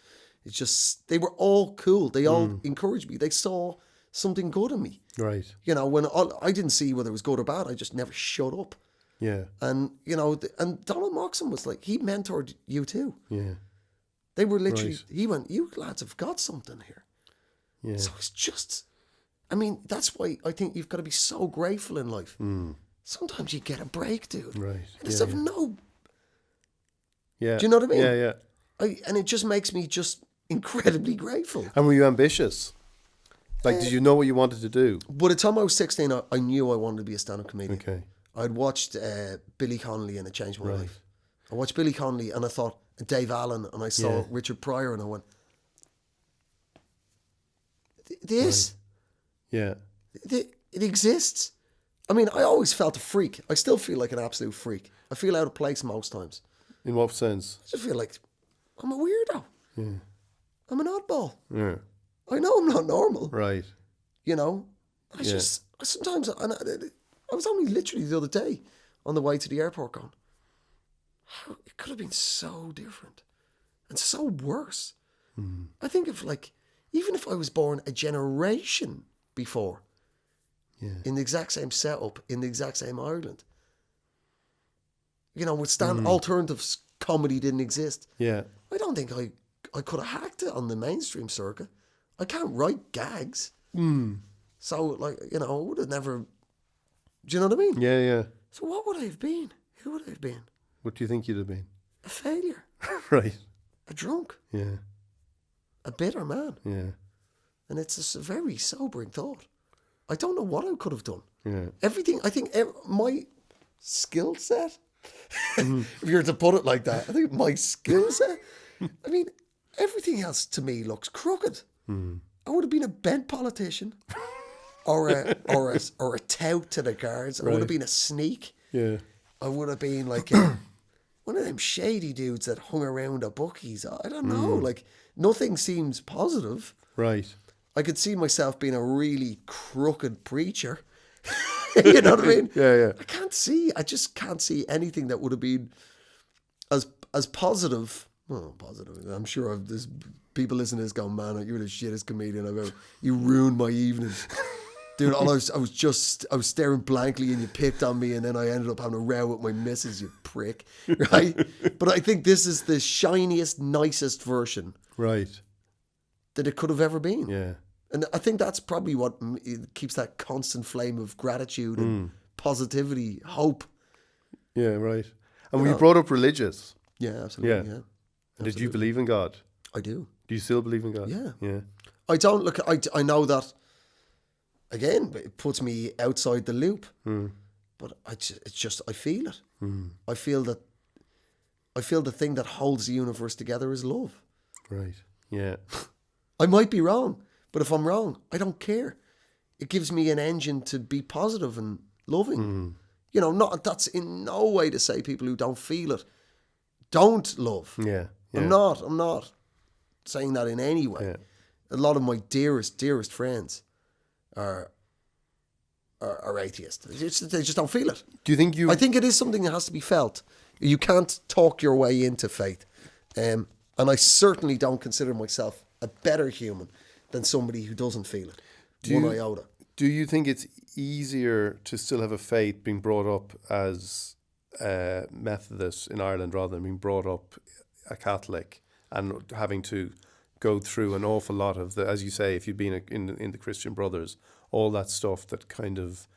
It's just, they were all cool. They all encouraged me. They saw something good in me. Right. When I didn't see whether it was good or bad, I just never shut up. Yeah. And, and Donald Moxon was he mentored you too. Yeah. They were literally, he went, you lads have got something here. Yeah. So it's just, that's why I think you've got to be so grateful in life. Sometimes you get a break, dude. Right. And it's Yeah. Do you know what I mean? Yeah. And it just makes me just incredibly grateful. And were you ambitious? Did you know what you wanted to do? By the time I was 16, I knew I wanted to be a stand-up comedian. Okay. I'd watched Billy Connolly and it changed my life. I watched Billy Connolly and I thought, Dave Allen, and I saw Richard Pryor and I went, this? Right. Yeah. It exists. I mean, I always felt a freak. I still feel like an absolute freak. I feel out of place most times. In what sense? I just feel like I'm a weirdo. Yeah. I'm an oddball. Yeah. I know I'm not normal. Right. You know, I sometimes, and I was only literally the other day on the way to the airport going, how it could have been so different and so worse. I think if even if I was born a generation before, in the exact same setup, in the exact same Ireland, with alternatives, comedy didn't exist. Yeah. I don't think I could have hacked it on the mainstream circuit. I can't write gags. So, I would have never... Do you know what I mean? Yeah, yeah. So what would I have been? Who would I have been? What do you think you'd have been? A failure. Right. A drunk. Yeah. A bitter man. Yeah. And it's a very sobering thought. I don't know what I could have done. Yeah. Everything, I think my skill set, if you were to put it like that, I think my skill set, I mean, everything else to me looks crooked. I would have been a bent politician or a tout to the guards. I would have been a sneak. Yeah. I would have been like one of them shady dudes that hung around at bookies. I don't know. Nothing seems positive. Right. I could see myself being a really crooked preacher. You know what I mean? Yeah, yeah. I just can't see anything that would have been as positive. Well, positive. I'm sure there's people listening to this going, man, you're the shittest comedian I've ever. You ruined my evening. Dude, I was staring blankly and you picked on me and then I ended up having a row with my missus, you prick. Right? But I think this is the shiniest, nicest version. Right. That it could have ever been. Yeah. And I think that's probably what keeps that constant flame of gratitude and positivity, hope. Yeah, right. And were you brought up religious? Yeah, absolutely. Yeah. Did you believe in God? I do. Do you still believe in God? Yeah. Yeah. I don't look. I know that. Again, it puts me outside the loop. But I feel it. I feel the thing that holds the universe together is love. Right. Yeah. I might be wrong, but if I'm wrong, I don't care. It gives me an engine to be positive and loving. That's in no way to say people who don't feel it don't love. Yeah. I'm not saying that in any way. Yeah. A lot of my dearest friends are atheists. They just don't feel it. Do you think I think it is something that has to be felt. You can't talk your way into faith. And I certainly don't consider myself a better human than somebody who doesn't feel it. One iota. Do you think it's easier to still have a faith being brought up as Methodist in Ireland rather than being brought up a Catholic and having to go through an awful lot of as you say, if you'd been in the Christian Brothers, all that stuff that kind of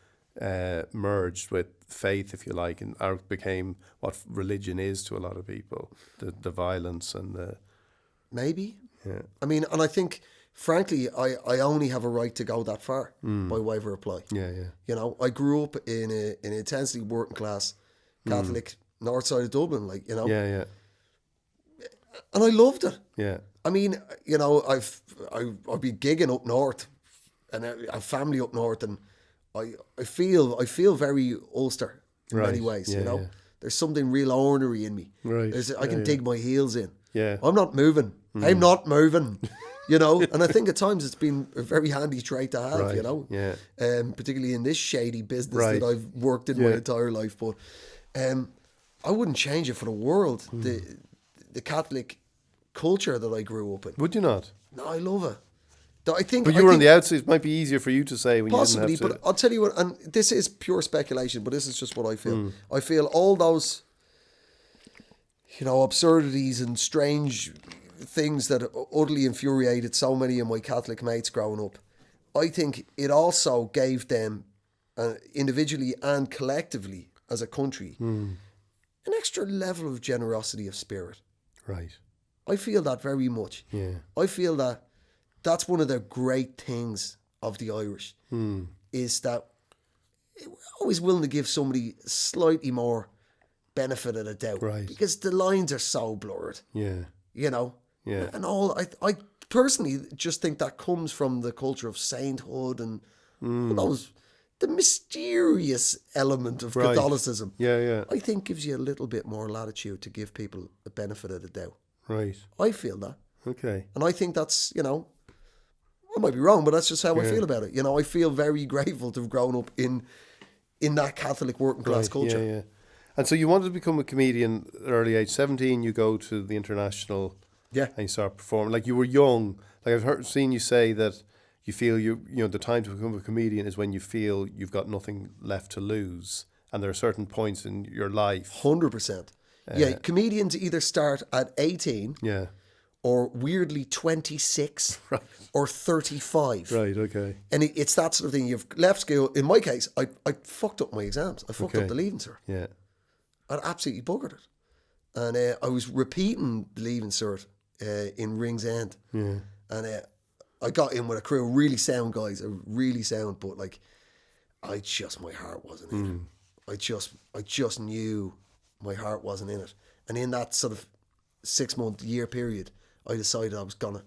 merged with faith, if you like, and became what religion is to a lot of people, the violence and the... Maybe. Yeah. I mean, and I think, frankly, I only have a right to go that far by way of a reply. Yeah, yeah. I grew up in an intensely working class Catholic north side of Dublin, Yeah, yeah. And I loved it. Yeah. I mean, I've been gigging up north, and I have family up north, and I feel very Ulster in many ways. Yeah, yeah. There's something real ornery in me. Right. I can dig my heels in. Yeah. I'm not moving. I'm not moving. And I think at times it's been a very handy trait to have. Right. Yeah. Particularly in this shady business that I've worked in my entire life, but I wouldn't change it for the world. The Catholic culture that I grew up in. Would you not? No, I love it. But you were on the outside. It might be easier for you to say when possibly, you didn't have to. But I'll tell you what, and this is pure speculation, but this is just what I feel. I feel all those, absurdities and strange things that utterly infuriated so many of my Catholic mates growing up. I think it also gave them, individually and collectively as a country, an extra level of generosity of spirit. Right. I feel that very much. Yeah. I feel that that's one of the great things of the Irish, is that we're always willing to give somebody slightly more benefit of the doubt. Right. Because the lines are so blurred. Yeah. And all, I personally just think that comes from the culture of sainthood and Who knows? The mysterious element of Right. Catholicism, Yeah. I think, gives you a little bit more latitude to give people the benefit of the doubt. Right. I feel that. Okay. And I think that's, I might be wrong, but that's just how I Yeah. feel about it. I feel very grateful to have grown up in that Catholic working class culture. Yeah. And so you wanted to become a comedian at an early age. 17, you go to the International. Yeah. And you start performing. Like, you were young. Like, seen you say that you feel the time to become a comedian is when you feel you've got nothing left to lose. And there are certain points in your life. 100%. Yeah, comedians either start at 18 Yeah. or weirdly 26 Right. or 35. Right, okay. And it's that sort of thing. You've left school. In my case, I fucked up my exams. I fucked Okay. up the Leaving Cert. Yeah. I'd absolutely buggered it. And I was repeating the Leaving Cert in Ringsend. Yeah. And I got in with a crew of really sound guys, really sound, but like, my heart wasn't in it. I just knew my heart wasn't in it. And in that sort of 6-month, year period, I decided I was going to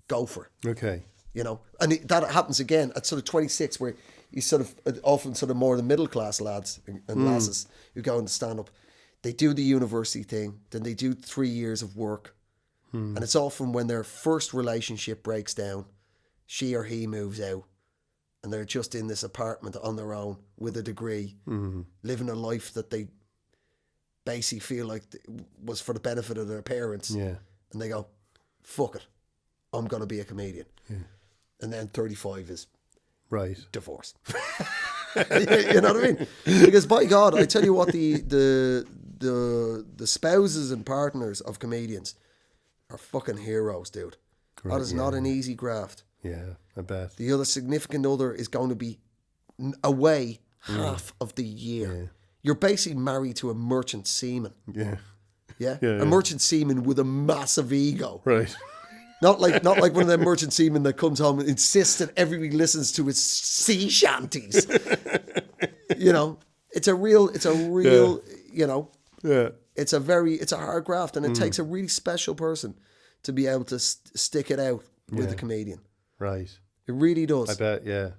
go for it. Okay. And that happens again at sort of 26, where you sort of, often sort of more the middle class lads and lasses who go into stand up, they do the university thing, then they do 3 years of work. And it's often when their first relationship breaks down, she or he moves out, and they're just in this apartment on their own with a degree, living a life that they basically feel like was for the benefit of their parents. Yeah. And they go, fuck it, I'm going to be a comedian. Yeah. And then 35 is Right. divorce. You know what I mean? Because by God, I tell you what, the spouses and partners of comedians are fucking heroes, dude. Great, That is not an easy graft. Yeah, I bet. The other significant other is going to be away half of the year. Yeah. You're basically married to a merchant seaman. Yeah. Yeah? Yeah, A merchant seaman with a massive ego. Right. Not like one of them merchant seamen that comes home and insists that everybody listens to his sea shanties. It's a real, Yeah. it's a hard graft, and it takes a really special person to be able to stick it out with a comedian. Right. It really does. I bet, yeah.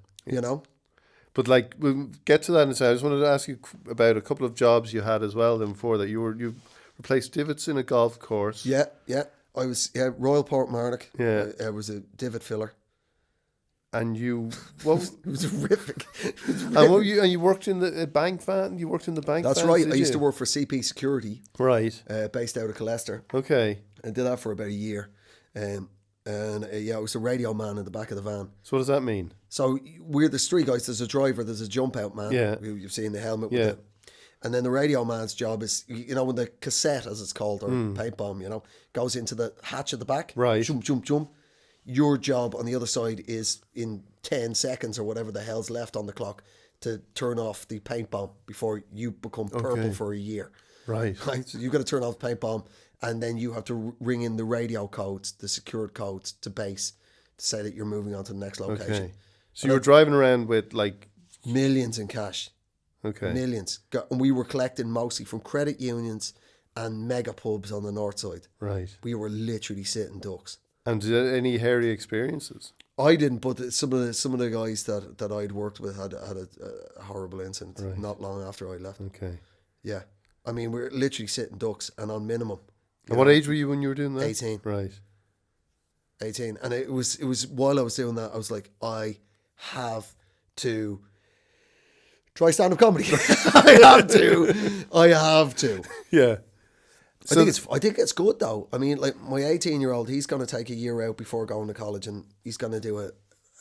But like, we'll get to that in a second. I just wanted to ask you about a couple of jobs you had as well then before that. You replaced divots in a golf course. Yeah. I was Royal Portmarnock. Yeah. I was a divot filler. And you, It was horrific. and you worked in the bank van. You worked in the bank. That's vans, right. did I used you? to work for CP Security, Right. based out of Colester. Okay. I did that for about a year. I was a radio man in the back of the van. So what does that mean? So we're the street guys. There's a driver, there's a jump out man. Yeah. Who you've seen the helmet Yeah. with it. And then the radio man's job is, when the cassette, as it's called, or paint bomb, goes into the hatch at the back. Right. Jump, jump, jump. Your job on the other side is in 10 seconds or whatever the hell's left on the clock to turn off the paint bomb before you become purple for a year. Right. Right? So you've got to turn off the paint bomb, and then you have to ring in the radio codes, the secured codes to base to say that you're moving on to the next location. Okay. So you were driving around with like Millions in cash. Okay. Millions. And we were collecting mostly from credit unions and mega pubs on the north side. Right. We were literally sitting ducks. And any hairy experiences? I didn't, but some of the guys that I'd worked with had a horrible incident not long after I left. Okay. Yeah. I mean, we were literally sitting ducks and on minimum. And what age were you when you were doing that? 18. Right. 18. And it was while I was doing that, I was like, I have to try stand-up comedy. I have to. Yeah. I think it's good though. I mean, like my 18-year-old, he's going to take a year out before going to college, and he's going to do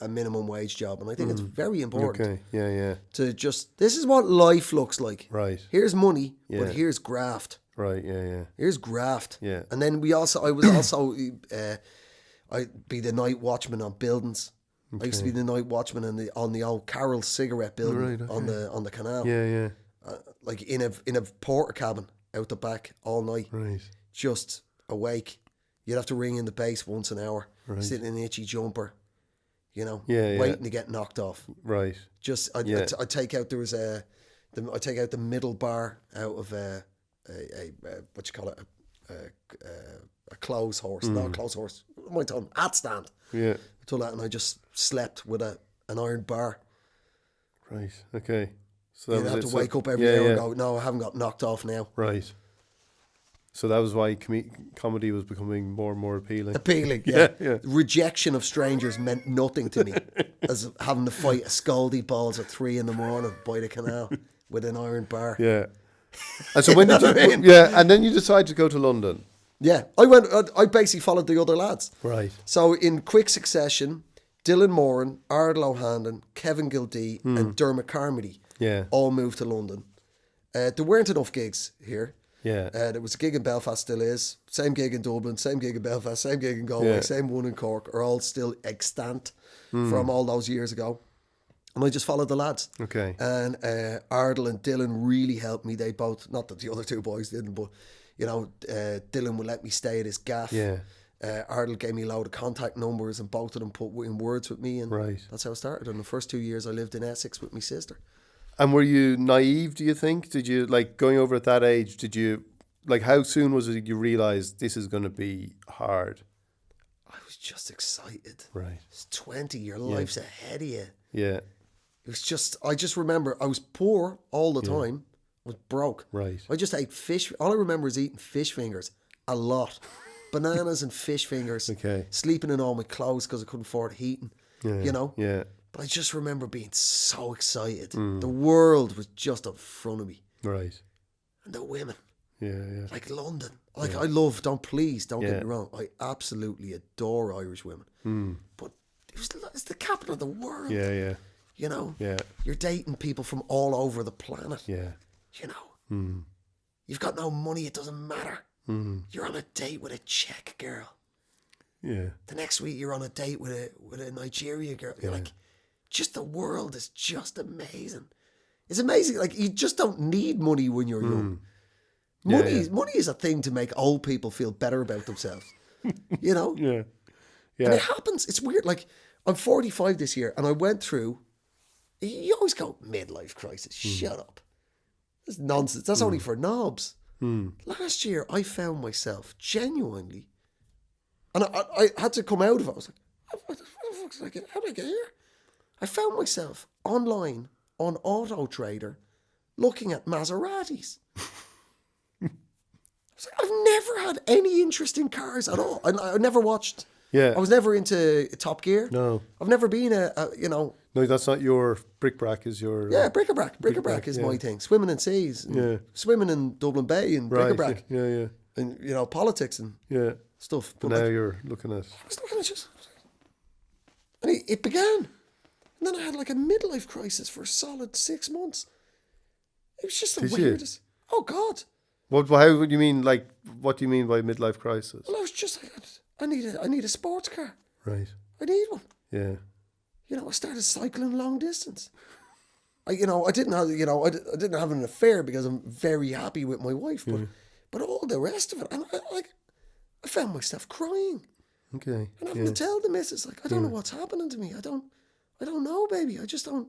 a minimum wage job, and I think it's very important. Okay. Yeah. To just, this is what life looks like. Right. Here's money, Yeah. but here's graft. Right. Yeah. Here's graft. Yeah. And then I was also I'd be the night watchman on buildings. I used to be the night watchman on the old Carroll's cigarette building Right, okay. on the canal. Yeah. Like in a porter cabin out the back all night. Right. Just awake. You'd have to ring in the base once an hour, Right. sitting in an itchy jumper, Yeah. waiting to get knocked off. Right. Just I take out I take out the middle bar out of a what you call it, a clothes horse, not a clothes horse. What am I talking? Hat stand. Yeah. To that, and I just slept with an iron bar Right. Okay. So You'd have to wake up every hour and go, no, I haven't got knocked off now. Right. So that was why comedy was becoming more and more appealing. Appealing, yeah. Yeah. Rejection of strangers meant nothing to me, as having to fight a scaldy balls at 3 a.m. by the canal with an iron bar. Yeah. And so when did you? what I mean? Yeah, and then you decided to go to London. Yeah, I basically followed the other lads. Right. So in quick succession, Dylan Moran, Ardal O'Hanlon, Kevin Gildee and Dermot Carmody all moved to London. There weren't enough gigs here. Yeah. There was a gig in Belfast, still is. Same gig in Dublin, same gig in Belfast, same gig in Galway, same one in Cork, are all still extant from all those years ago. And I just followed the lads. Okay. And Ardal and Dylan really helped me. They both, not that the other two boys didn't, but, you know, Dylan would let me stay at his gaff. Yeah. Ardal gave me a load of contact numbers and both of them put in words with me. And Right. that's how I started. And the first 2 years I lived in Essex with my sister. And were you naive, do you think? Did you, like, going over at that age, did you, like, how soon was it you realised this is going to be hard? I was just excited. Right. It's 20, your life's ahead of you. Yeah. It was just, I just remember I was poor all the time. I was broke. Right. I just ate fish. All I remember is eating fish fingers a lot. Bananas and fish fingers. Okay. Sleeping in all my clothes because I couldn't afford heating. Yeah. You know? Yeah. But I just remember being so excited. The world was just in front of me. Right. And the women. Yeah. Like London. Like I love, don't get me wrong. I absolutely adore Irish women. But it's the capital of the world. Yeah. You know? Yeah. You're dating people from all over the planet. Yeah. You know? You've got no money, it doesn't matter. You're on a date with a Czech girl. Yeah. The next week you're on a date with a Nigeria girl. You're like, just the world is just amazing. It's amazing. Like, you just don't need money when you're young. Money is a thing to make old people feel better about themselves. You know? Yeah. And it happens. It's weird. Like, I'm 45 this year and I went through, you always go, midlife crisis. Shut up. That's nonsense. That's only for knobs. Last year, I found myself genuinely, and I had to come out of it. I was like, how did I get here? I found myself online on Auto Trader looking at Maseratis. I was like, I've never had any interest in cars at all. I never watched. Yeah. I was never into Top Gear. No. I've never been No, that's not your bric-a-brac is your... Yeah, bric-a-brac. Bric-a-brac is my thing. Swimming in seas. And swimming in Dublin Bay and bric-a-brac. Yeah. And, you know, politics and stuff. But now you're looking at... I was looking at just... And it began. And then I had like a midlife crisis for a solid 6 months. It was just the weirdest. Oh, God. How would you mean, like, what do you mean by midlife crisis? Well, I was just like, I need a sports car. Right. I need one. Yeah. You know, I started cycling long distance. I didn't have an affair because I'm very happy with my wife, but all the rest of it, and I found myself crying. Okay. And having to tell the missus, like, I don't know what's happening to me. I don't know, baby. I just don't.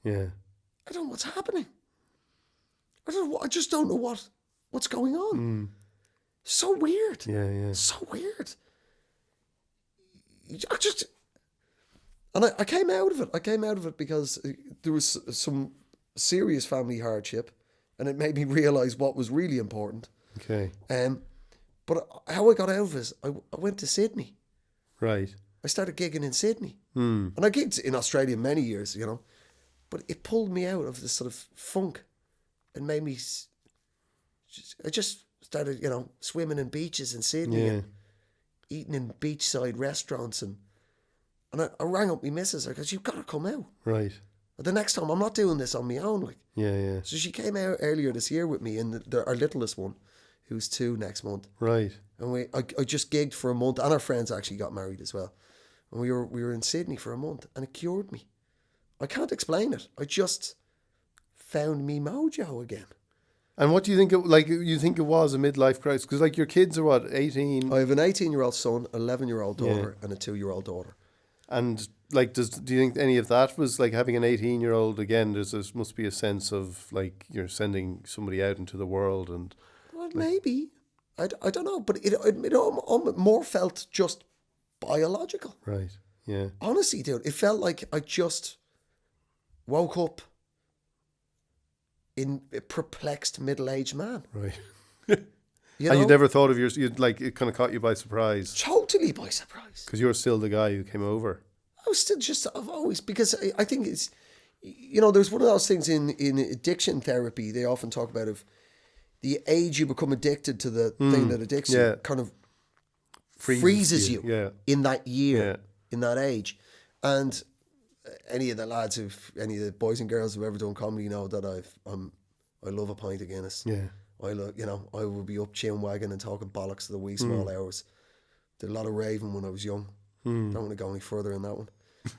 Yeah. I don't know what's happening. I just don't know what's going on. So weird. Yeah. So weird. And I came out of it. I came out of it because there was some serious family hardship, and it made me realise what was really important. Okay. But how I got out of it, I went to Sydney. Right. I started gigging in Sydney. And I gigged in Australia many years, you know. But it pulled me out of this sort of funk and made me... I just started, you know, swimming in beaches in Sydney and eating in beachside restaurants and I rang up my missus. I goes, you've got to come out. Right. But the next time, I'm not doing this on my own. Like. Yeah. So she came out earlier this year with me and our littlest one, who's 2 next month. Right. And I just gigged for a month, and our friends actually got married as well. And we were in Sydney for a month, and it cured me. I can't explain it. I just found me mojo again. And what do you think? You think it was a midlife crisis? Because like your kids are what, 18? I have an 18-year-old son, 11-year-old daughter, and a 2-year-old daughter. And like, do you think any of that was like having an 18-year-old again? There must be a sense of like you're sending somebody out into the world and. Well, maybe I don't know, but it more felt just biological. Right. Yeah. Honestly, dude, it felt like I just woke up in a perplexed middle-aged man. Right. You And know? you'd never thought of you'd like, it kind of caught you by surprise. Totally by surprise. Because you're still the guy who came over. I was still just, I've always, because I think it's, you know, there's one of those things in addiction therapy, they often talk about of the age you become addicted to the thing that addicts you kind of freezes you in that year, in that age. And any of the lads any of the boys and girls who've ever done comedy know that I love a pint of Guinness. Yeah. I would be up chin wagging and talking bollocks to the wee small hours. Did a lot of raving when I was young. Don't want to go any further in that one.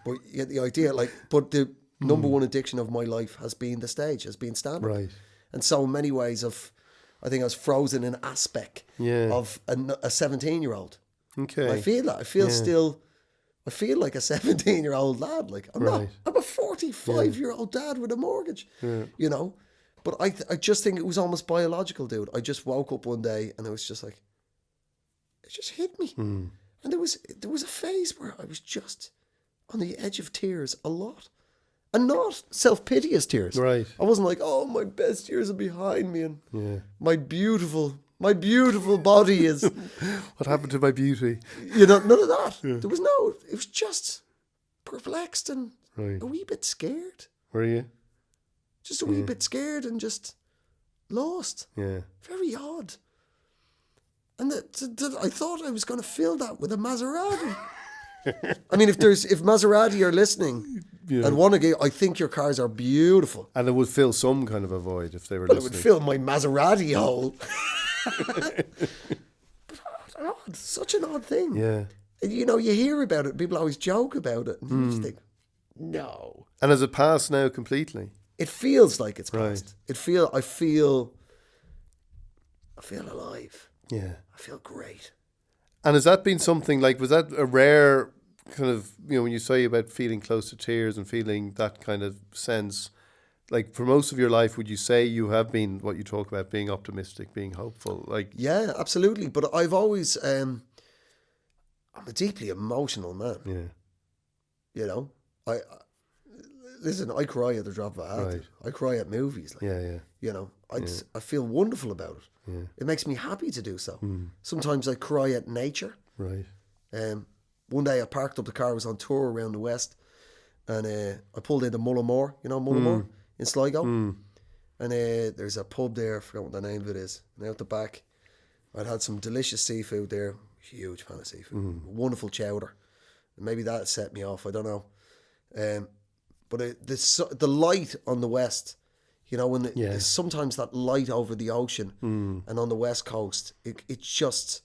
But you get the idea, but the number one addiction of my life has been the stage, has been stand-up. Right. And so in many ways I think I was frozen in aspect of a 17-year-old. Okay. I feel that. I feel like a 17-year-old lad. Like I'm not. I'm a 45-year-old dad with a mortgage. Yeah. You know? But I just think it was almost biological, dude. I just woke up one day and it was just like, it just hit me. And there was a phase where I was just on the edge of tears a lot. And not self-piteous tears. Right. I wasn't like, oh, my best years are behind me and my beautiful body is... What happened to my beauty? You know, none of that. Yeah. There was it was just perplexed and a wee bit scared. Were you? Just a wee bit scared and just lost. Yeah. Very odd. And I thought I was going to fill that with a Maserati. I mean, if Maserati are listening and want to get, I think your cars are beautiful. And it would fill some kind of a void if they were listening. It would fill my Maserati hole. But such an odd thing. Yeah. And, you know, you hear about it. People always joke about it. And you just think, no. And has it passed now completely? It feels like it's passed. Right. I feel alive. Yeah. I feel great. And has that been something, like, was that a rare kind of, you know, when you say about feeling close to tears and feeling that kind of sense, like for most of your life, would you say you have been what you talk about, being optimistic, being hopeful? Like, yeah, absolutely. But I've always, I'm a deeply emotional man. Yeah. You know, listen, I cry at the drop of a hat. Right. I cry at movies. Like, you know, I feel wonderful about it. Yeah. It makes me happy to do so. Sometimes I cry at nature. Right. One day I parked up the car, I was on tour around the West, and I pulled into Mullamore, you know Mullamore in Sligo. And there's a pub there, I forgot what the name of it is. And out the back, I'd had some delicious seafood there. Huge fan of seafood. Wonderful chowder. Maybe that set me off, I don't know. But the light on the West, you know, when there's sometimes that light over the ocean and on the West Coast, it's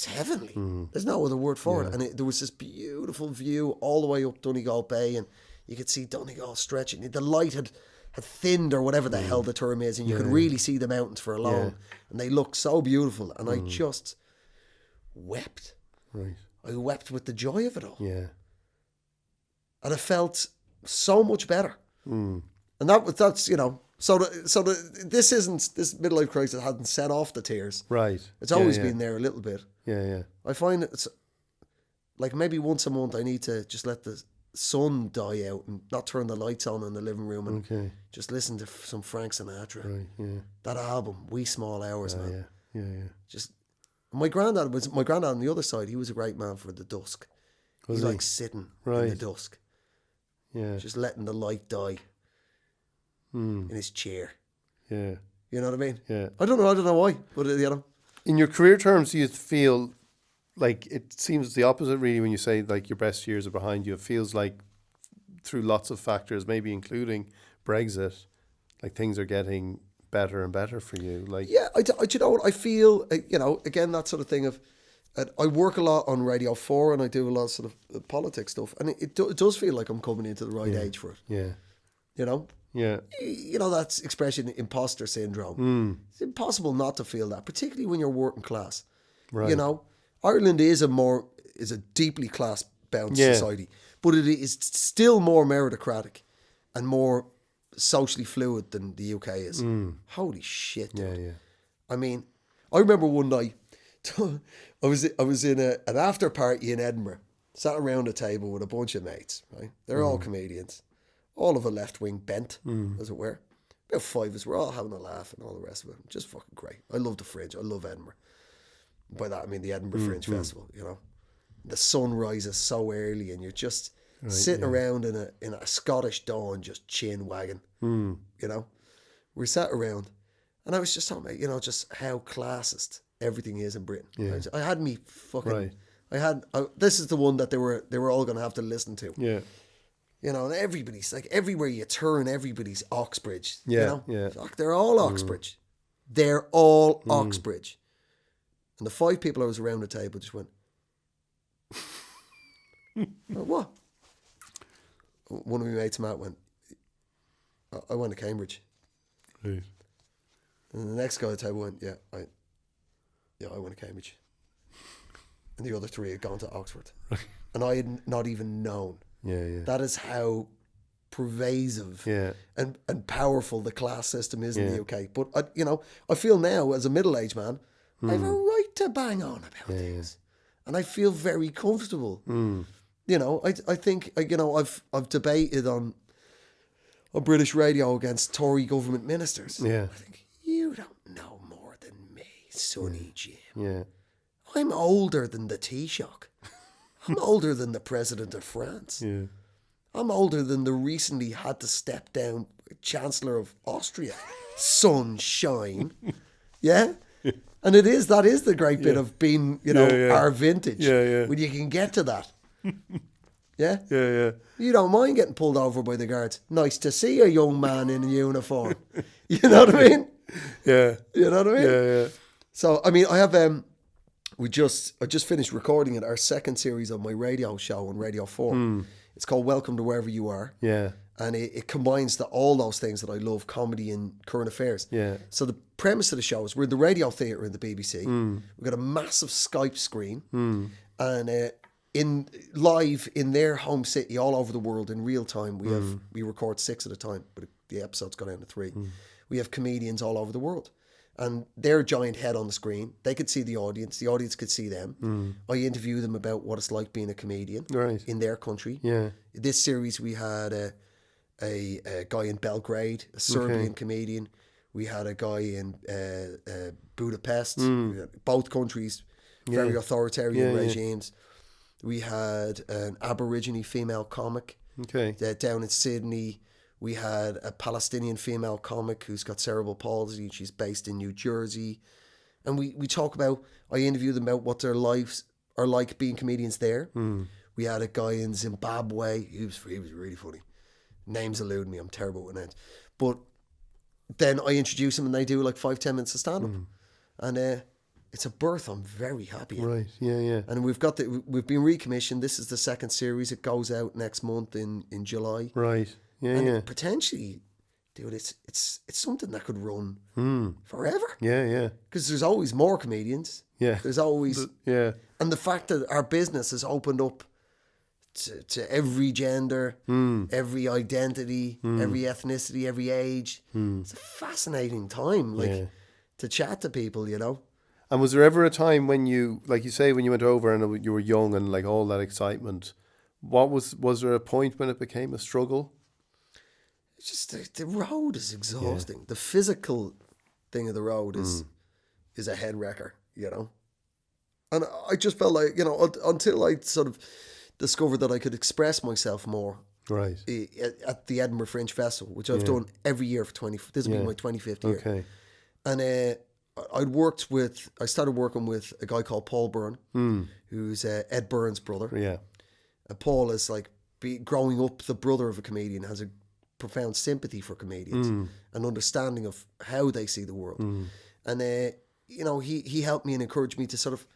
heavenly. There's no other word for it. And there was this beautiful view all the way up Donegal Bay, and you could see Donegal stretching. The light had thinned, or whatever the hell the term is, and you could really see the mountains for alone. And they looked so beautiful. And I just wept. Right. I wept with the joy of it all. Yeah. And I felt so much better. And that's, you know, this midlife crisis hasn't set off the tears. Right. It's always been there a little bit. Yeah, yeah. I find it's like maybe once a month I need to just let the sun die out and not turn the lights on in the living room and just listen to some Frank Sinatra. Right, yeah. That album, Wee Small Hours, man. Yeah, yeah, yeah. Just my granddad on the other side. He was a great man for the dusk. He liked sitting in the dusk. Yeah. Just letting the light die in his chair. Yeah. You know what I mean? Yeah. I don't know why, but you know. In your career terms, do you feel like it seems the opposite really when you say like your best years are behind you? It feels like through lots of factors, maybe including Brexit, like things are getting better and better for you. Like, yeah, you know what I feel, you know, again, that sort of thing of, I work a lot on Radio 4 and I do a lot of sort of politics stuff, and it does feel like I'm coming into the right age for it. Yeah. You know? Yeah. You know that expression, imposter syndrome. It's impossible not to feel that, particularly when you're working class. Right. You know, Ireland is a deeply class-bound society, but it is still more meritocratic and more socially fluid than the UK is. Holy shit, dude. Yeah, yeah. I mean, I remember one night, I was in an after party in Edinburgh, sat around a table with a bunch of mates, right? They're all comedians. all of a left-wing bent, as it were. About 5 of us, we're all having a laugh and all the rest of it. Just fucking great. I love the Fringe. I love Edinburgh. By that, I mean the Edinburgh Fringe Festival, you know. The sun rises so early and you're just sitting around in a Scottish dawn, just chin wagging, you know. We sat around and I was just talking about, you know, just how classist everything is in Britain. Yeah. I had me fucking... this is the one that they were all going to have to listen to. Yeah. You know, and everybody's like, everywhere you turn, everybody's Oxbridge. Yeah, you know? yeah. Fuck, they're all Oxbridge. They're all Oxbridge. And the 5 people I was around the table just went, what? One of my mates, Matt, went, I went to Cambridge. Right. And the next guy at the table went, I went to Cambridge. And the other 3 had gone to Oxford. And I had not even known. Yeah. That is how pervasive and powerful the class system is in the UK. But, I feel now, as a middle-aged man, I have a right to bang on about things. And I feel very comfortable. You know, I think, I've debated on British radio against Tory government ministers. Yeah. I think, you don't know more than me, Sonny Jim. Yeah. I'm older than the Taoiseach. I'm older than the President of France. Yeah. I'm older than the recently had to step down Chancellor of Austria. Sunshine. Yeah? And that is the great bit of being, our vintage. Yeah. When you can get to that. Yeah? Yeah. You don't mind getting pulled over by the guards. Nice to see a young man in a uniform. You know what I mean? Yeah. You know what I mean? Yeah. So, I mean, I have... I just finished recording it, our second series of my radio show on Radio 4. It's called Welcome to Wherever You Are. Yeah. And it combines all those things that I love, comedy and current affairs. Yeah. So the premise of the show is we're in the radio theatre in the BBC. We've got a massive Skype screen. And live in their home city all over the world in real time, we record 6 at a time, but the episode's gone down to 3. We have comedians all over the world. And their giant head on the screen, they could see the audience could see them. I interview them about what it's like being a comedian in their country. Yeah. This series we had a guy in Belgrade, a Serbian comedian. We had a guy in Budapest. Both countries, very authoritarian regimes. We had an Aborigine female comic down in Sydney. We had a Palestinian female comic who's got cerebral palsy. She's based in New Jersey. And we talk about, I interview them about what their lives are like being comedians there. We had a guy in Zimbabwe. He was really funny. Names elude me. I'm terrible with names. But then I introduce them and they do like 5-10 minutes of stand-up. And it's a birth I'm very happy in. Right, yeah. And we've been recommissioned. This is the second series. It goes out next month in July. Right. Yeah. Potentially, dude, it's something that could run forever. Yeah. Because there's always more comedians. Yeah. There's always... Yeah. And the fact that our business has opened up to every gender, every identity, every ethnicity, every age. It's a fascinating time, to chat to people, you know. And was there ever a time when you, like you say, when you went over and you were young and like all that excitement, was there a point when it became a struggle? It's just the road is exhausting. Yeah. The physical thing of the road is a head wrecker, you know. And I just felt like, you know, until I sort of discovered that I could express myself more. Right. At the Edinburgh Fringe Festival, which I've done every year for this will be my 25th year. Okay. And I started working with a guy called Paul Byrne, who's Ed Byrne's brother. Yeah. And Paul is like, growing up the brother of a comedian, has a profound sympathy for comedians and understanding of how they see the world. And, you know, he helped me and encouraged me to sort of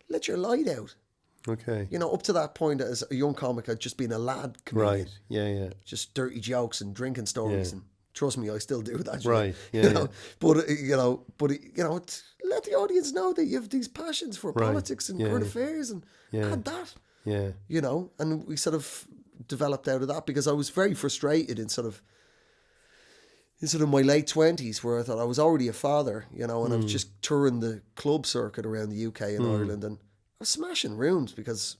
let your light out. Okay. You know, up to that point as a young comic, I'd just been a lad comedian. Right. Yeah. Just dirty jokes and drinking stories and trust me, I still do that. Right. Yeah. You know? But let the audience know that you have these passions for politics and current affairs and add that. Yeah. You know, and we sort of developed out of that because I was very frustrated in sort of my late 20s where I thought I was already a father, you know, and I was just touring the club circuit around the UK and Ireland and I was smashing rooms because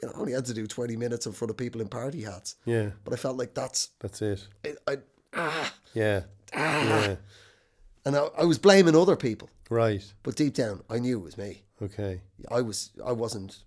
I only had to do 20 minutes in front of people in party hats. Yeah. But I felt like that's it. yeah. Yeah. And I was blaming other people. Right. But deep down, I knew it was me. Okay. I wasn't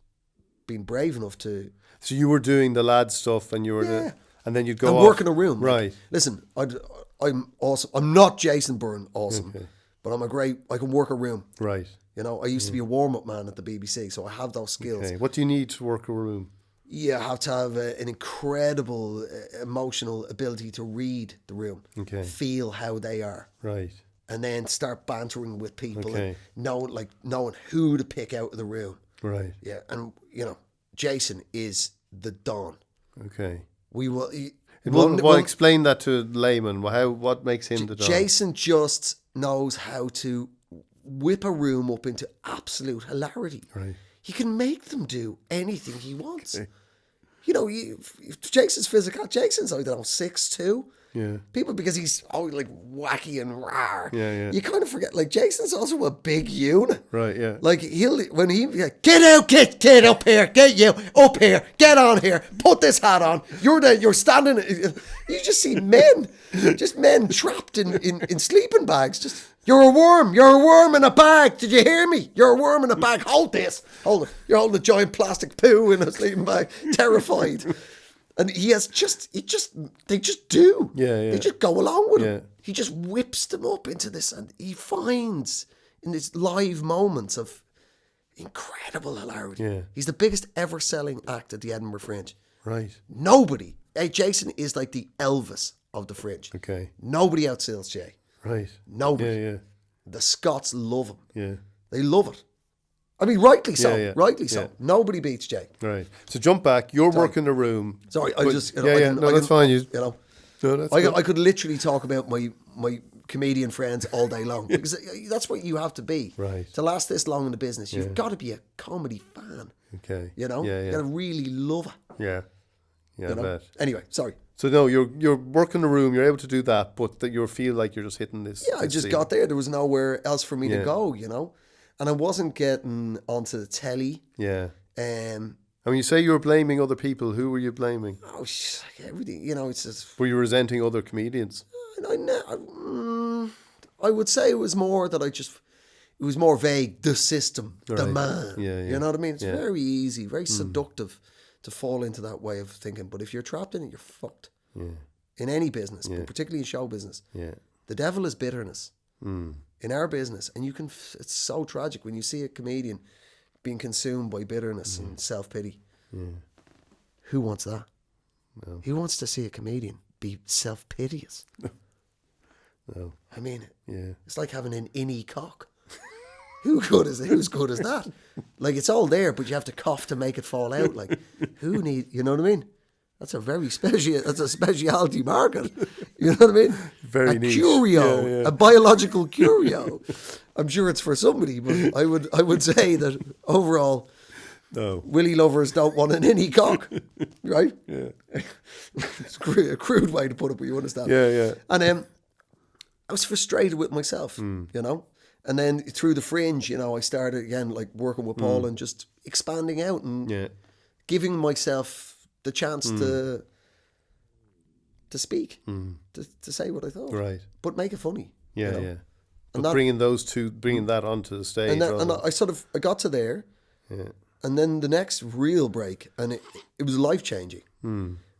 being brave enough to. So you were doing the lad stuff, and you were and then you'd go and off. work in a room. Right. Like, listen, I'm awesome. I'm not Jason Byrne awesome, but I can work a room. Right. I used to be a warm-up man at the BBC, so I have those skills. Okay. What do you need to work a room? You have to have an incredible emotional ability to read the room, feel how they are, right, and then start bantering with people, and knowing who to pick out of the room, right. Yeah, and Jason is the Don. Okay, we will. Well, explain that to layman. What makes him the Don? Jason just knows how to whip a room up into absolute hilarity. Right. He can make them do anything he wants. Okay. Jason's physical. Jason's, I don't know, 6'2". Yeah. People, because he's always like wacky and rawr. Yeah. You kind of forget, like, Jason's also a big unit. Right, yeah. Like, get out, get up here, get you, up here, get on here, put this hat on. You're standing, you just see men trapped in sleeping bags. You're a worm in a bag. Did you hear me? You're a worm in a bag. Hold this. Hold it. You're holding a giant plastic poo in a sleeping bag, terrified. And they just do. Yeah. They just go along with him. He just whips them up into this, and he finds in these live moments of incredible hilarity. Yeah. He's the biggest ever selling act at the Edinburgh Fringe. Right. Nobody. Jason is like the Elvis of the Fringe. Okay. Nobody outsells Jay. Right. Nobody. Yeah. The Scots love him. Yeah. They love it. I mean, rightly so. Yeah. Rightly so. Nobody beats Jay. Right. So jump back. You're working the room. Sorry, that's fine. I could literally talk about my comedian friends all day long, because that's what you have to be. Right. To last this long in the business, you've got to be a comedy fan. Okay. You got to really love it. Yeah. Yeah, I bet. Anyway, sorry. So no, you're working the room. You're able to do that, but that you feel like you're just hitting this. Yeah, I just got there. There was nowhere else for me to go, and I wasn't getting onto the telly. Yeah. And when you say you were blaming other people, who were you blaming? Oh, everything. It's just. Were you resenting other comedians? I would say it was more that it was more vague. The system, the man. Yeah. You know what I mean? It's very easy, very seductive to fall into that way of thinking. But if you're trapped in it, you're fucked. Yeah. In any business, but particularly in show business. Yeah. The devil is bitterness. In our business, and it's so tragic when you see a comedian being consumed by bitterness and self-pity. Who wants that? No. Who wants to see a comedian be self-piteous? No. I mean, it's like having an innie cock. Who's good as that? Like, it's all there, but you have to cough to make it fall out. Like, you know what I mean? That's a specialty market. You know what I mean? Very niche. Curio, a biological curio. I'm sure it's for somebody, but I would say that overall, no. Willy lovers don't want an innie cock, right? Yeah. It's a crude way to put it, but you understand. Yeah. And I was frustrated with myself, and then through the Fringe, I started again, like, working with Paul and just expanding out and giving myself the chance to speak, to say what I thought, right? But make it funny, yeah. But bringing that onto the stage, and I got to there, and then the next real break, and it was life changing.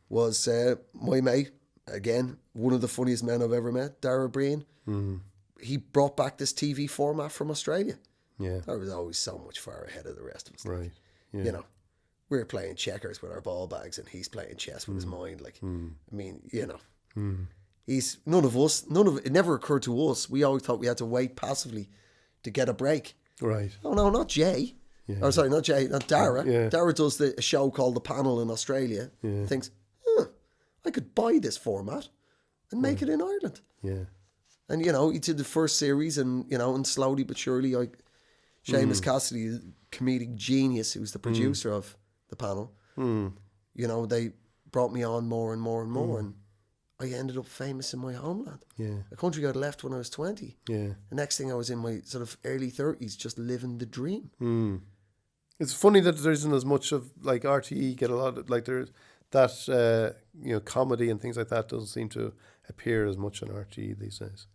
Was my mate, again, one of the funniest men I've ever met, Dara Breen. He brought back this TV format from Australia. Yeah, I was always so much far ahead of the rest of us. Right. Yeah. We were playing checkers with our ball bags, and he's playing chess with his mind. Like, I mean, he's it never occurred to us. We always thought we had to wait passively to get a break. Right. Oh no, not Jay. Yeah. Oh, sorry, not Jay, not Dara. Yeah. Dara does a show called The Panel in Australia. Yeah. Thinks, I could buy this format and make it in Ireland. Yeah. And, he did the first series, and, and slowly but surely, Seamus Cassidy, comedic genius, who's the producer of The Panel, they brought me on more and more and more, and I ended up famous in my homeland. Yeah. A country I'd left when I was 20. Yeah. The next thing, I was in my sort of early 30s, just living the dream. It's funny that there isn't as much of like RTE get a lot of like there that comedy and things like that doesn't seem to appear as much on RTE these days.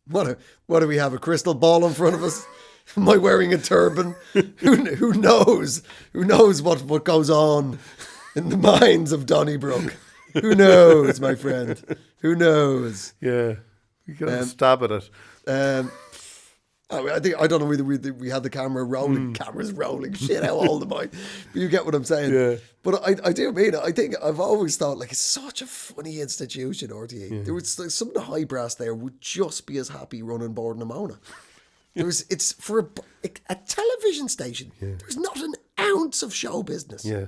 What do we have? A crystal ball in front of us? Am I wearing a turban? Who knows? Who knows what goes on in the minds of Donnybrook? Who knows, my friend? Who knows? Yeah, we can have a stab at it. I don't know whether we had the camera rolling. Camera's rolling. Shit, how old am I? But you get what I'm saying. Yeah. But I do mean it. I think I've always thought like it's such a funny institution, RTE. Yeah. There was like, some of the high brass there would just be as happy running board in Amona. It's for a television station. Yeah. There's not an ounce of show business. Yeah.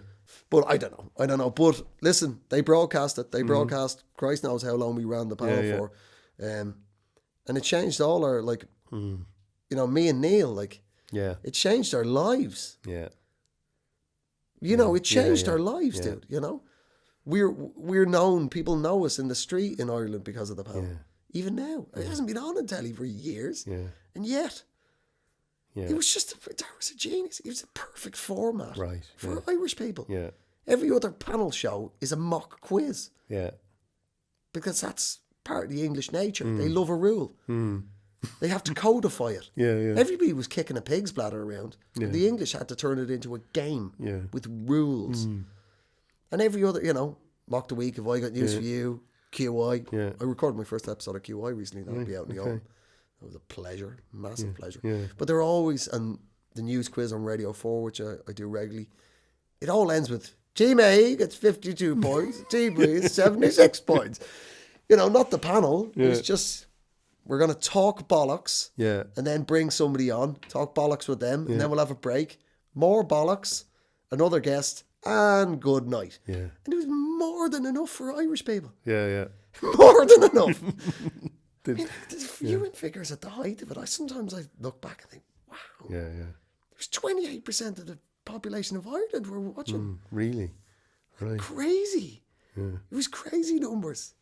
But I don't know. But listen, they broadcast it. They broadcast. Christ knows how long we ran the panel for, and it changed all our like. Me and Neil, like, it changed our lives. Yeah. It changed our lives, dude. We're known. People know us in the street in Ireland because of the panel. Yeah. Even now, it hasn't been on telly for years. Yeah. And yet, Yeah. it was just that was a genius. It was a perfect format for Yeah. Irish people. Yeah. Every other panel show is a mock quiz Yeah. because that's part of the English nature. They love a rule. They have to codify it. Yeah. Yeah. Everybody was kicking a pig's bladder around. Yeah. And the English had to turn it into a game with rules. And every other, Mock the Week, Have I Got News for You, QI. Yeah. I recorded my first episode of QI recently. That'll be out in the autumn. It was a pleasure, massive pleasure. Yeah. But they're always, and the news quiz on Radio 4, which I do regularly, it all ends with, Team A gets 52 points, Team B is 76 points. Not the panel. Yeah. It's just... We're going to talk bollocks and then bring somebody on, talk bollocks with them, and then we'll have a break. More bollocks, another guest, and good night. Yeah. And it was more than enough for Irish people. Yeah. Yeah. More than enough. The viewing figures at the height of it, sometimes I look back and think, wow. Yeah. Yeah. There's 28% of the population of Ireland were watching. Really? Right. Crazy. Yeah. It was crazy numbers.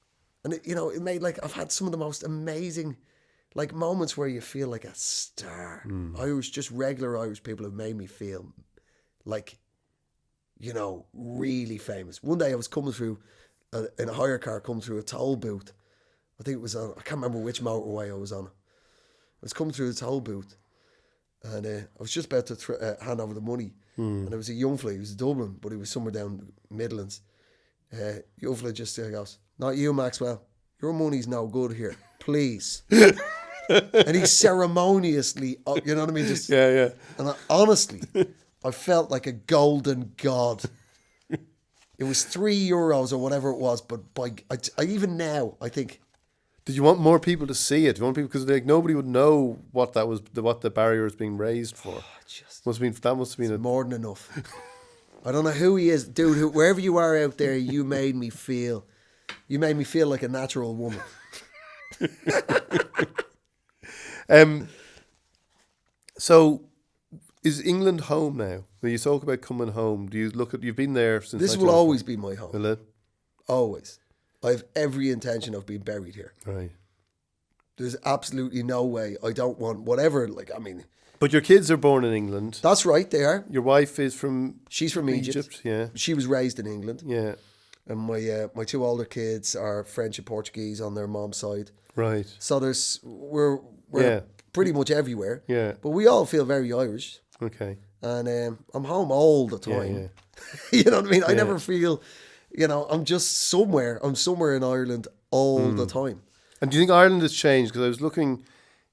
And it made I've had some of the most amazing moments where you feel like a star. Just regular Irish people have made me feel like, really famous. One day I was coming through in a hire car, coming through a toll booth. I think it was on, I can't remember which motorway I was on. I was coming through the toll booth and I was just about to hand over the money. And there was a young fella, he was in Dublin, but he was somewhere down the Midlands. Young fella just goes, "Not you, Maxwell. Your money's no good here. Please." And he ceremoniously, you know what I mean? Just, Yeah. And honestly, I felt like a golden god. It was €3 or whatever it was, but I even now, I think... Did you want more people to see it? Do you want people, because nobody would know what that was, what the barrier is being raised for. Must have been more than enough. I don't know who he is, dude. Wherever you are out there, you made me feel like a natural woman. So, is England home now? When you talk about coming home, do you look at? You've been there since. This will always be my home. Will it? Always. I have every intention of being buried here. Right. There's absolutely no way. I don't want whatever. But your kids are born in England. That's right. They are. Your wife is from. She's from Egypt. Yeah. She was raised in England. Yeah. And my two older kids are French and Portuguese on their mom's side. Right. So we're pretty much everywhere. Yeah. But we all feel very Irish. Okay. And I'm home all the time. Yeah. You know what I mean? I never feel, I'm just somewhere. I'm somewhere in Ireland all the time. And do you think Ireland has changed? Because I was looking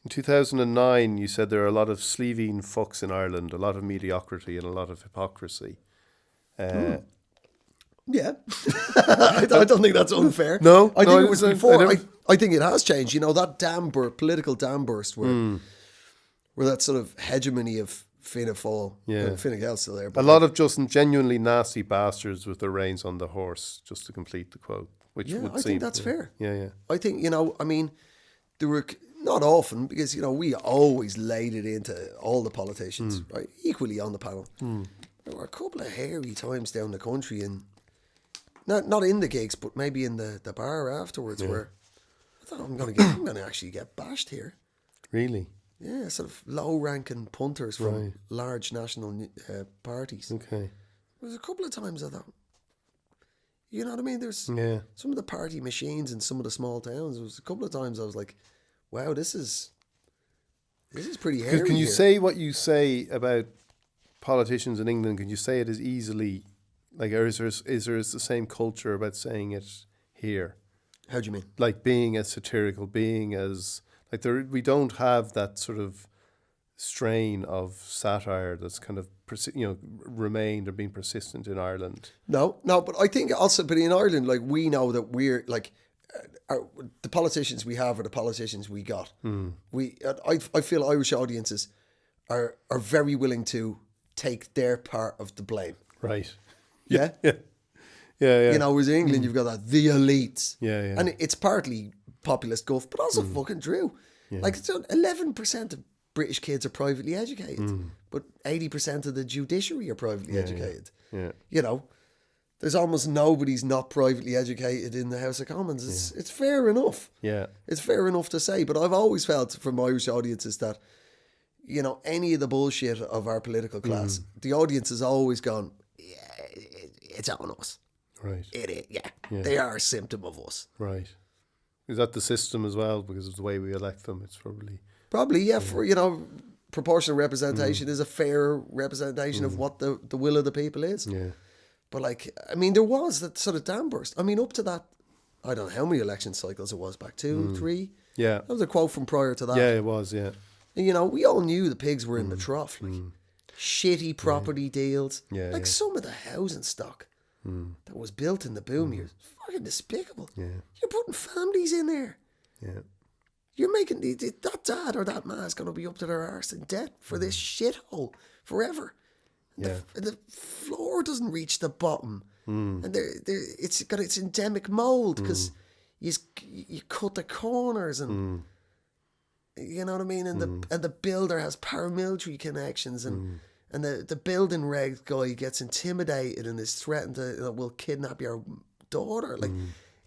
in 2009, you said there are a lot of sleeving fucks in Ireland, a lot of mediocrity and a lot of hypocrisy. Yeah. I don't think that's unfair. No, I think it was before. I I think it has changed. That political dam burst where that sort of hegemony of Fianna Fáil. Yeah. Fine Gael's still there. A lot of just genuinely nasty bastards with their reins on the horse, just to complete the quote. Which would I think that's fair. Yeah. I think, there were, not often, because, we always laid it into all the politicians, right? Equally on the panel. There were a couple of hairy times down the country and not in the gigs, but maybe in the bar afterwards where I thought I'm going to actually get bashed here. Really? Yeah, sort of low-ranking punters from Right. large national parties. Okay. There was a couple of times I thought, you know what I mean? There's Yeah. some of the party machines in some of the small towns. There was a couple of times I was like, wow, this is pretty hairy Can you here. say what you say about politicians in England? Can you say it as easily, like, or is there the same culture about saying it here? How do you mean? Like being as satirical, being as like we don't have that sort of strain of satire that's kind of remained or been persistent in Ireland. No, but I think also, but in Ireland, like, we know that we're like, the politicians we have are the politicians we got. I feel Irish audiences are very willing to take their part of the blame. Right. Yeah. Yeah. You know, whereas in England, you've got that, the elites. Yeah. And it's partly populist guff, but also fucking true. Yeah. Like, 11% of British kids are privately educated, but 80% of the judiciary are privately educated. Yeah. You know, there's almost nobody's not privately educated in the House of Commons. It's fair enough. Yeah. It's fair enough to say, but I've always felt from Irish audiences that, you know, any of the bullshit of our political class, the audience has always gone, yeah, it's on us. Right. It is, yeah. They are a symptom of us. Right. Is that the system as well? Because of the way we elect them, it's probably... Yeah. For, you know, proportional representation is a fair representation of what the will of the people is. Yeah. But, like, I mean, there was that sort of dam burst. I mean, up to that, I don't know how many election cycles it was back, 2, 3. Yeah. That was a quote from prior to that. Yeah, it was, yeah. And, you know, we all knew the pigs were in the trough. Like, shitty property deals. Yeah, like, yeah. some of the housing stock that was built in the boom years. Fucking despicable. Yeah. You're putting families in there. Yeah. You're making that dad or that ma's going to be up to their arse in debt for this shithole forever. Yeah. The floor doesn't reach the bottom, and it's got its endemic mold because you cut the corners, and you know what I mean. And the builder has paramilitary connections, and the building regs guy gets intimidated and is threatened to will kidnap your daughter. Like,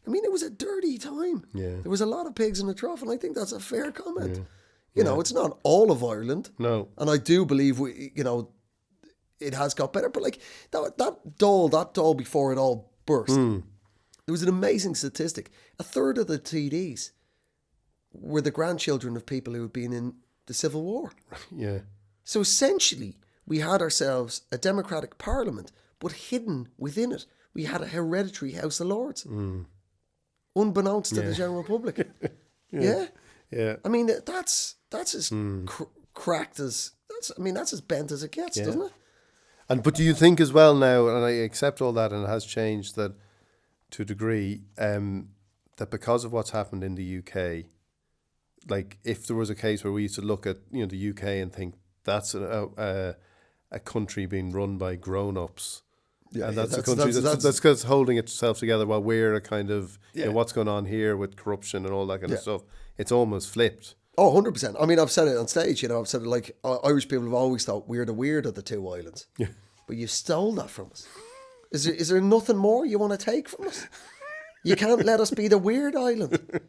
I mean, it was a dirty time. Yeah. There was a lot of pigs in the trough, and I think that's a fair comment. You know, it's not all of Ireland. No. And I do believe it has got better. But like that doll before it all burst, there was an amazing statistic. A third of the TDs were the grandchildren of people who had been in the Civil War. Yeah. So essentially, we had ourselves a democratic parliament, but hidden within it, we had a hereditary House of Lords, unbeknownst to the general public. Yeah. I mean, that's as cracked as that's as bent as it gets, doesn't it? But do you think as well now, and I accept all that, and it has changed that to a degree, that because of what's happened in the UK, like if there was a case where we used to look at the UK and think that's a country being run by grown-ups, and that's a country that's holding itself together while we're a kind of what's going on here with corruption and all that kind of stuff, it's almost flipped. Oh, 100%. I mean, I've said it on stage, I've said it like Irish people have always thought we're the weird of the two islands. Yeah. But you stole that from us. Is there nothing more you want to take from us? You can't let us be the weird island.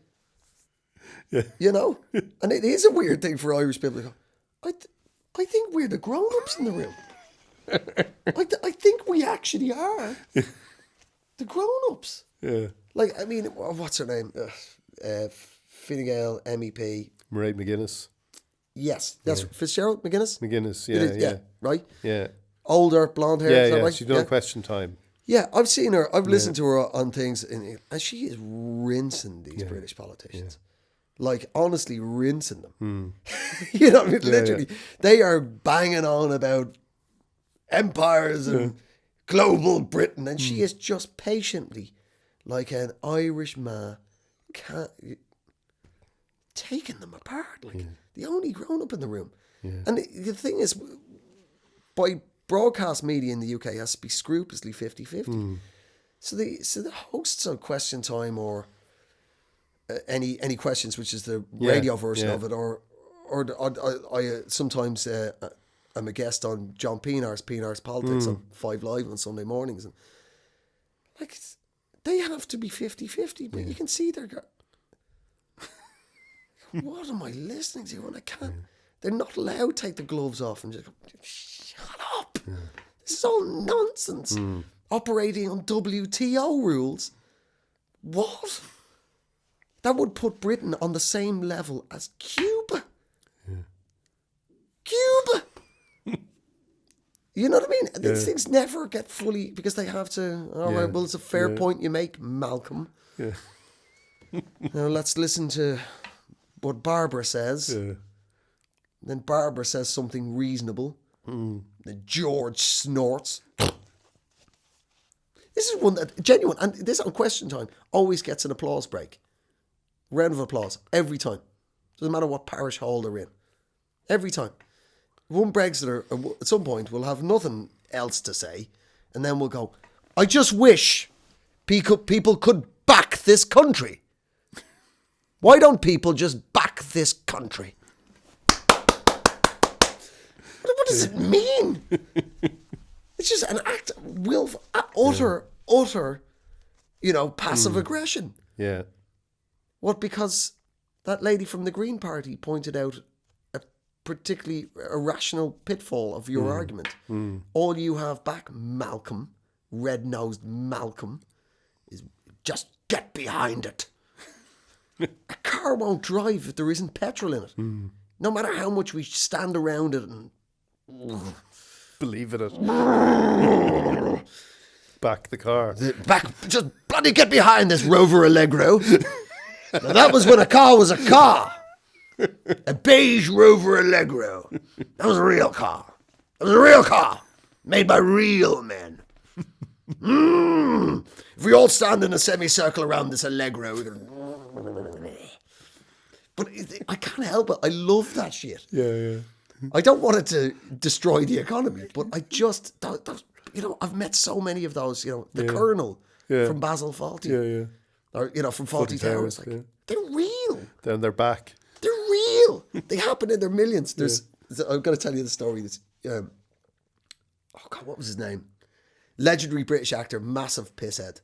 Yeah. You know? And it is a weird thing for Irish people to go, I think we're the grown-ups in the room. I think we actually are the grown-ups. Yeah. Like, I mean, what's her name? Fine Gael, MEP. Mairead McGuinness. Yes, that's Fitzgerald McGuinness. McGuinness, Yeah, right. Yeah. Older, blonde hair. Is that right? She's done Question Time. Yeah, I've seen her. I've listened to her on things, and she is rinsing these British politicians. Like, honestly, rinsing them. You know, literally, they are banging on about empires and global Britain, and she is just patiently, like an Irish ma, taking them apart. Like, the only grown up in the room. And the thing is, by broadcast media in the UK has to be scrupulously 50-50. So the hosts on Question Time or any questions, which is the radio version of it, or I sometimes I'm a guest on John Pienaar's Politics on 5 Live on Sunday mornings, and like they have to be 50-50, but you can see they're what am I listening to? And I can't. They're not allowed to take the gloves off and just go, shut up. This is all nonsense. Operating on WTO rules. What? That would put Britain on the same level as Cuba. Cuba. You know what I mean? These things never get fully, because they have to. All right, well, it's a fair point you make, Malcolm. Yeah. Now let's listen to what Barbara says. Yeah. Then Barbara says something reasonable. Then George snorts. This is one that, genuine, and this on Question Time always gets an applause break. Round of applause every time. Doesn't matter what parish hall they're in. Every time. One Brexiter at some point will have nothing else to say, and then we'll go, I just wish people could back this country. Why don't people just back this country? What does it mean? It's just an act of utter, passive aggression. Yeah. What, because that lady from the Green Party pointed out a particularly irrational pitfall of your argument. All you have back, Malcolm, red-nosed Malcolm, is just get behind it. A car won't drive if there isn't petrol in it. No matter how much we stand around it and believe in it. Back the car. Just bloody get behind this Rover Allegro. Now, that was when a car was a car. A beige Rover Allegro. That was a real car. That was a real car. Made by real men. If we all stand in a semicircle around this Allegro, we're going to... But I can't help it. I love that shit. Yeah. I don't want it to destroy the economy, but I just... I've met so many of those, the Colonel from Basil Fawlty. Or, from Fawlty Towers. Like, they're real. Then they're back. They're real. They happen in their millions. I've got to tell you the story. What was his name? Legendary British actor, massive pisshead.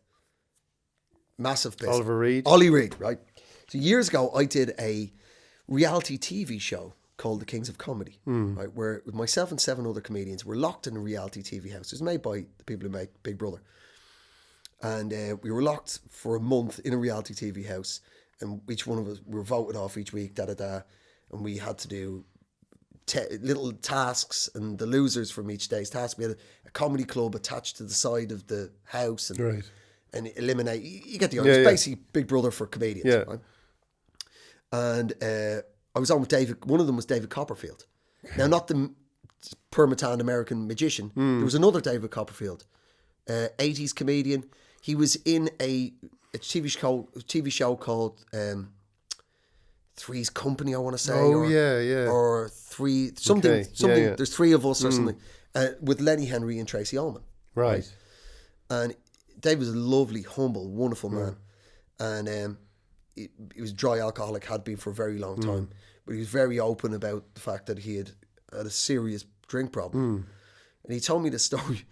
Massive piss. Oliver Reed. Ollie Reed, right? So years ago, I did a reality TV show called The Kings of Comedy, right? Where with myself and 7 other comedians, we're locked in a reality TV house. It was made by the people who make Big Brother. And we were locked for a month in a reality TV house, and each one of us were voted off each week, and we had to do little tasks, and the losers from each day's task. We had a comedy club attached to the side of the house, and eliminate. You get the idea. It's basically Big Brother for comedians. Yeah. Right? And I was on with David. One of them was David Copperfield. Now, not the Permatan American magician. There was another David Copperfield, 80s comedian. He was in a TV show called Three's Company, I want to say. Or Three, something. Okay. Something. There's 3 of us or something. With Lenny Henry and Tracy Ullman. Right. And Dave was a lovely, humble, wonderful man. And he was a dry alcoholic, had been for a very long time. But he was very open about the fact that he had a serious drink problem. And he told me the story.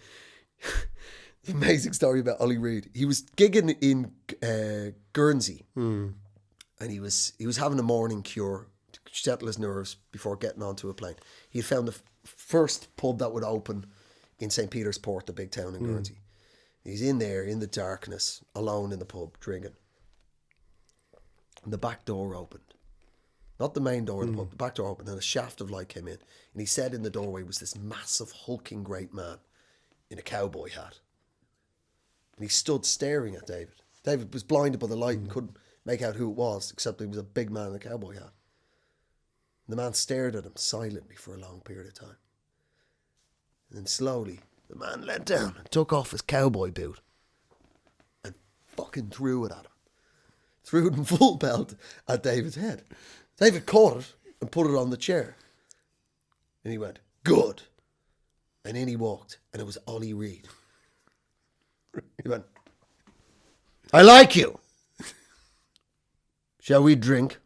The amazing story about Ollie Reed. He was gigging in Guernsey, and he was having a morning cure to settle his nerves before getting onto a plane. He had found the first pub that would open in St. Peter's Port, the big town in Guernsey. He's in there in the darkness, alone in the pub, drinking. And the back door opened. Not the main door of the pub, the back door opened, and a shaft of light came in. And he said in the doorway was this massive, hulking great man in a cowboy hat. And he stood staring at David. David was blinded by the light and couldn't make out who it was, except he was a big man in a cowboy hat. And the man stared at him silently for a long period of time. And then slowly, the man leant down and took off his cowboy boot and fucking threw it at him. Threw it in full belt at David's head. David caught it and put it on the chair. And he went, good. And in he walked, and it was Ollie Reed. He went, I like you. Shall we drink?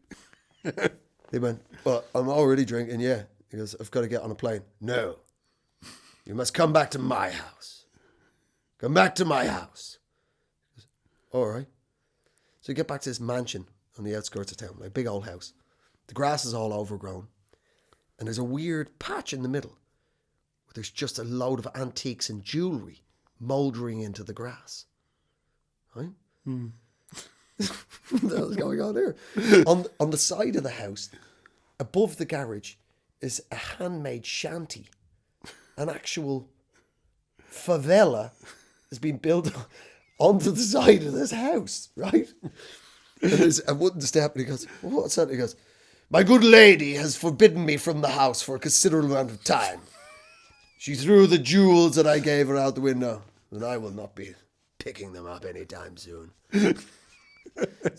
He went, well, I'm already drinking, yeah. He goes, I've got to get on a plane. No. You must come back to my house. Come back to my house. He goes, all right. So you get back to this mansion on the outskirts of town, like a big old house. The grass is all overgrown. And there's a weird patch in the middle where there's just a load of antiques and jewellery mouldering into the grass. Right? What the hell's going on here? On the side of the house, above the garage, is a handmade shanty. An actual favela has been built onto the side of this house, right? And there's a wooden step, and he goes, well, what's that? He goes, my good lady has forbidden me from the house for a considerable amount of time. She threw the jewels that I gave her out the window, and I will not be picking them up anytime soon. So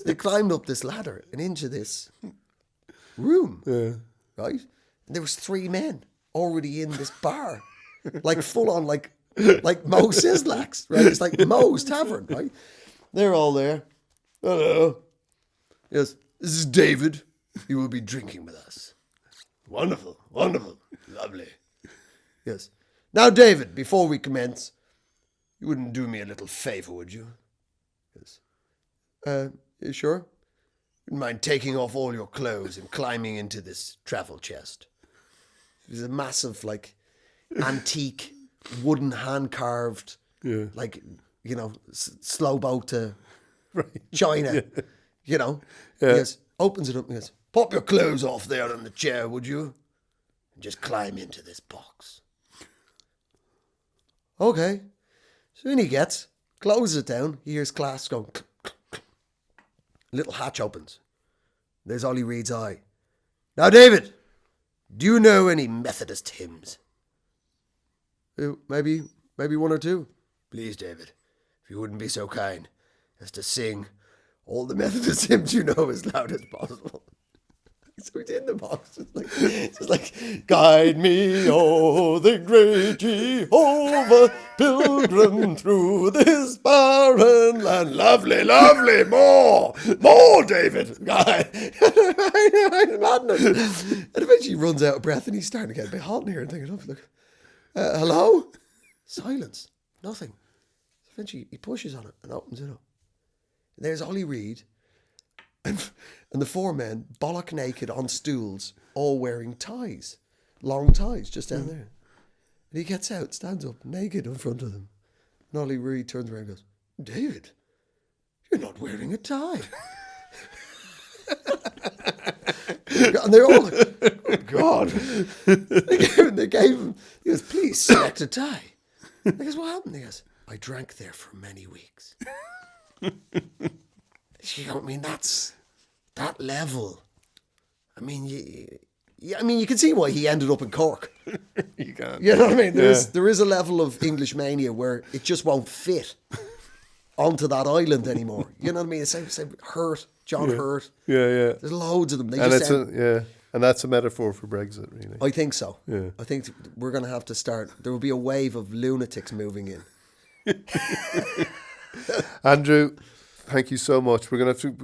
they climbed up this ladder and into this room, right? And there was 3 men already in this bar, like full on, like Mo Sislak's, right? It's like Mo's Tavern, right? They're all there. Hello. Yes, this is David. He will be drinking with us. Wonderful, wonderful, lovely. Yes. Now, David, before we commence, you wouldn't do me a little favour, would you? Yes. You sure? Wouldn't mind taking off all your clothes and climbing into this travel chest. There's a massive, like, antique, wooden, hand-carved, like, you know, slow boat to China, you know. Yeah. He goes, opens it up and goes, pop your clothes off there on the chair, would you? And just climb into this box. Okay. So in he gets, closes it down, he hears glass going, click, click, click. Little hatch opens. There's Ollie Reed's eye. Now, David, do you know any Methodist hymns? Maybe 1 or 2. Please, David, if you wouldn't be so kind as to sing all the Methodist hymns you know as loud as possible. So he's in the box. It's like, guide me, oh, the great Jehovah, pilgrim through this barren land. Lovely, lovely, more, David. Madness. And eventually he runs out of breath and he's starting to get a bit hot in here and thinking, oh, look, hello? Silence. Nothing. So eventually he pushes on it and opens it up. And there's Ollie Reed and the 4 men, bollock naked on stools, all wearing ties, long ties, just down there. And he gets out, stands up, naked in front of them. And Ollie Reed turns around and goes, David, you're not wearing a tie. And they're all like, oh, God. They gave him, he goes, please select a tie. He goes, what happened? He goes, I drank there for many weeks. You know, I mean, that's that level. I mean, you can see why he ended up in Cork. You can. You know what I mean? There is a level of English mania where it just won't fit onto that island anymore. You know what I mean? It's like Hurt, John Hurt. Yeah. There's loads of them. And that's a metaphor for Brexit, really. I think so. Yeah. I think we're going to have to start. There will be a wave of lunatics moving in. Andrew, thank you so much. We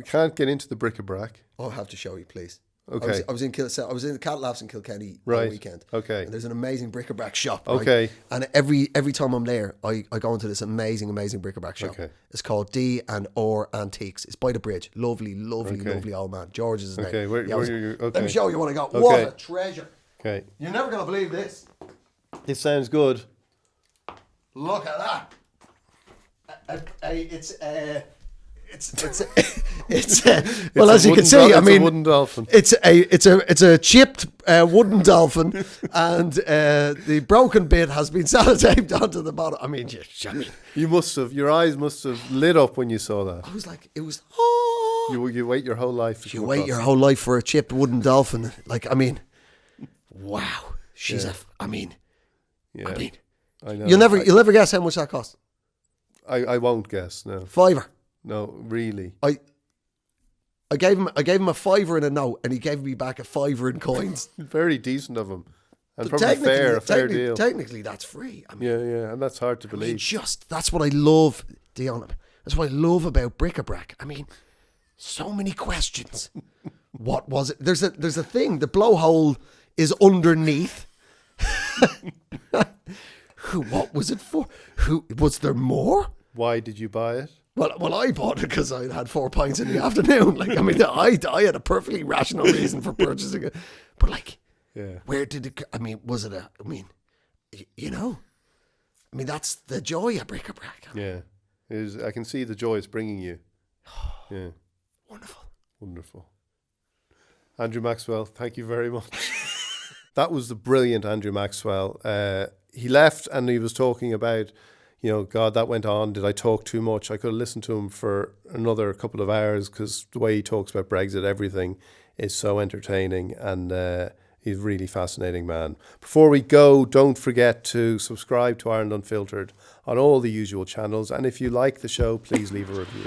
can't get into the bric-a-brac. I'll have to show you, please. Okay. I was in the Cat Laughs in Kilkenny on the weekend. Okay. And there's an amazing bric-a-brac shop. Okay. Right? And every time I'm there, I go into this amazing bric-a-brac shop. Okay. It's called D&R Antiques. It's by the bridge. Lovely old man. George is his name. Okay. Where are you? Okay. Let me show you when I go. Okay. What a treasure. Okay. You're never going to believe this. This sounds good. Look at that. Well, as you can see, I mean, a wooden dolphin. It's a chipped wooden dolphin, and the broken bit has been sellotaped onto the bottom. I mean, Your eyes must have lit up when you saw that. I was like, it was. You wait your whole life. You wait your whole life for a chipped wooden dolphin. Like, I mean, wow, I know. You'll never guess how much that cost. I won't guess. No. $5. No, really. I gave him a $5 in a note, and he gave me back a $5 in coins. Very decent of him, and but probably a fair deal. Technically, that's free. I mean, yeah, and that's hard to believe. That's what I love, Dion. That's what I love about bric-a-brac. I mean, so many questions. What was it? There's a thing. The blowhole is underneath. What was it for? Was there more? Why did you buy it? Well, I bought it because I had 4 pints in the afternoon. Like, I mean, I had a perfectly rational reason for purchasing it. But like, Yeah. Where did it? I mean, was it a? I mean, you know, I mean that's the joy of bric-a-brac. Yeah. I can see the joy it's bringing you. Yeah. Wonderful. Andrew Maxwell, thank you very much. That was the brilliant Andrew Maxwell. He left and he was talking about, God, that went on. Did I talk too much? I could have listened to him for another couple of hours because the way he talks about Brexit, everything is so entertaining, and he's a really fascinating man. Before we go, don't forget to subscribe to Ireland Unfiltered on all the usual channels. And if you like the show, please leave a review.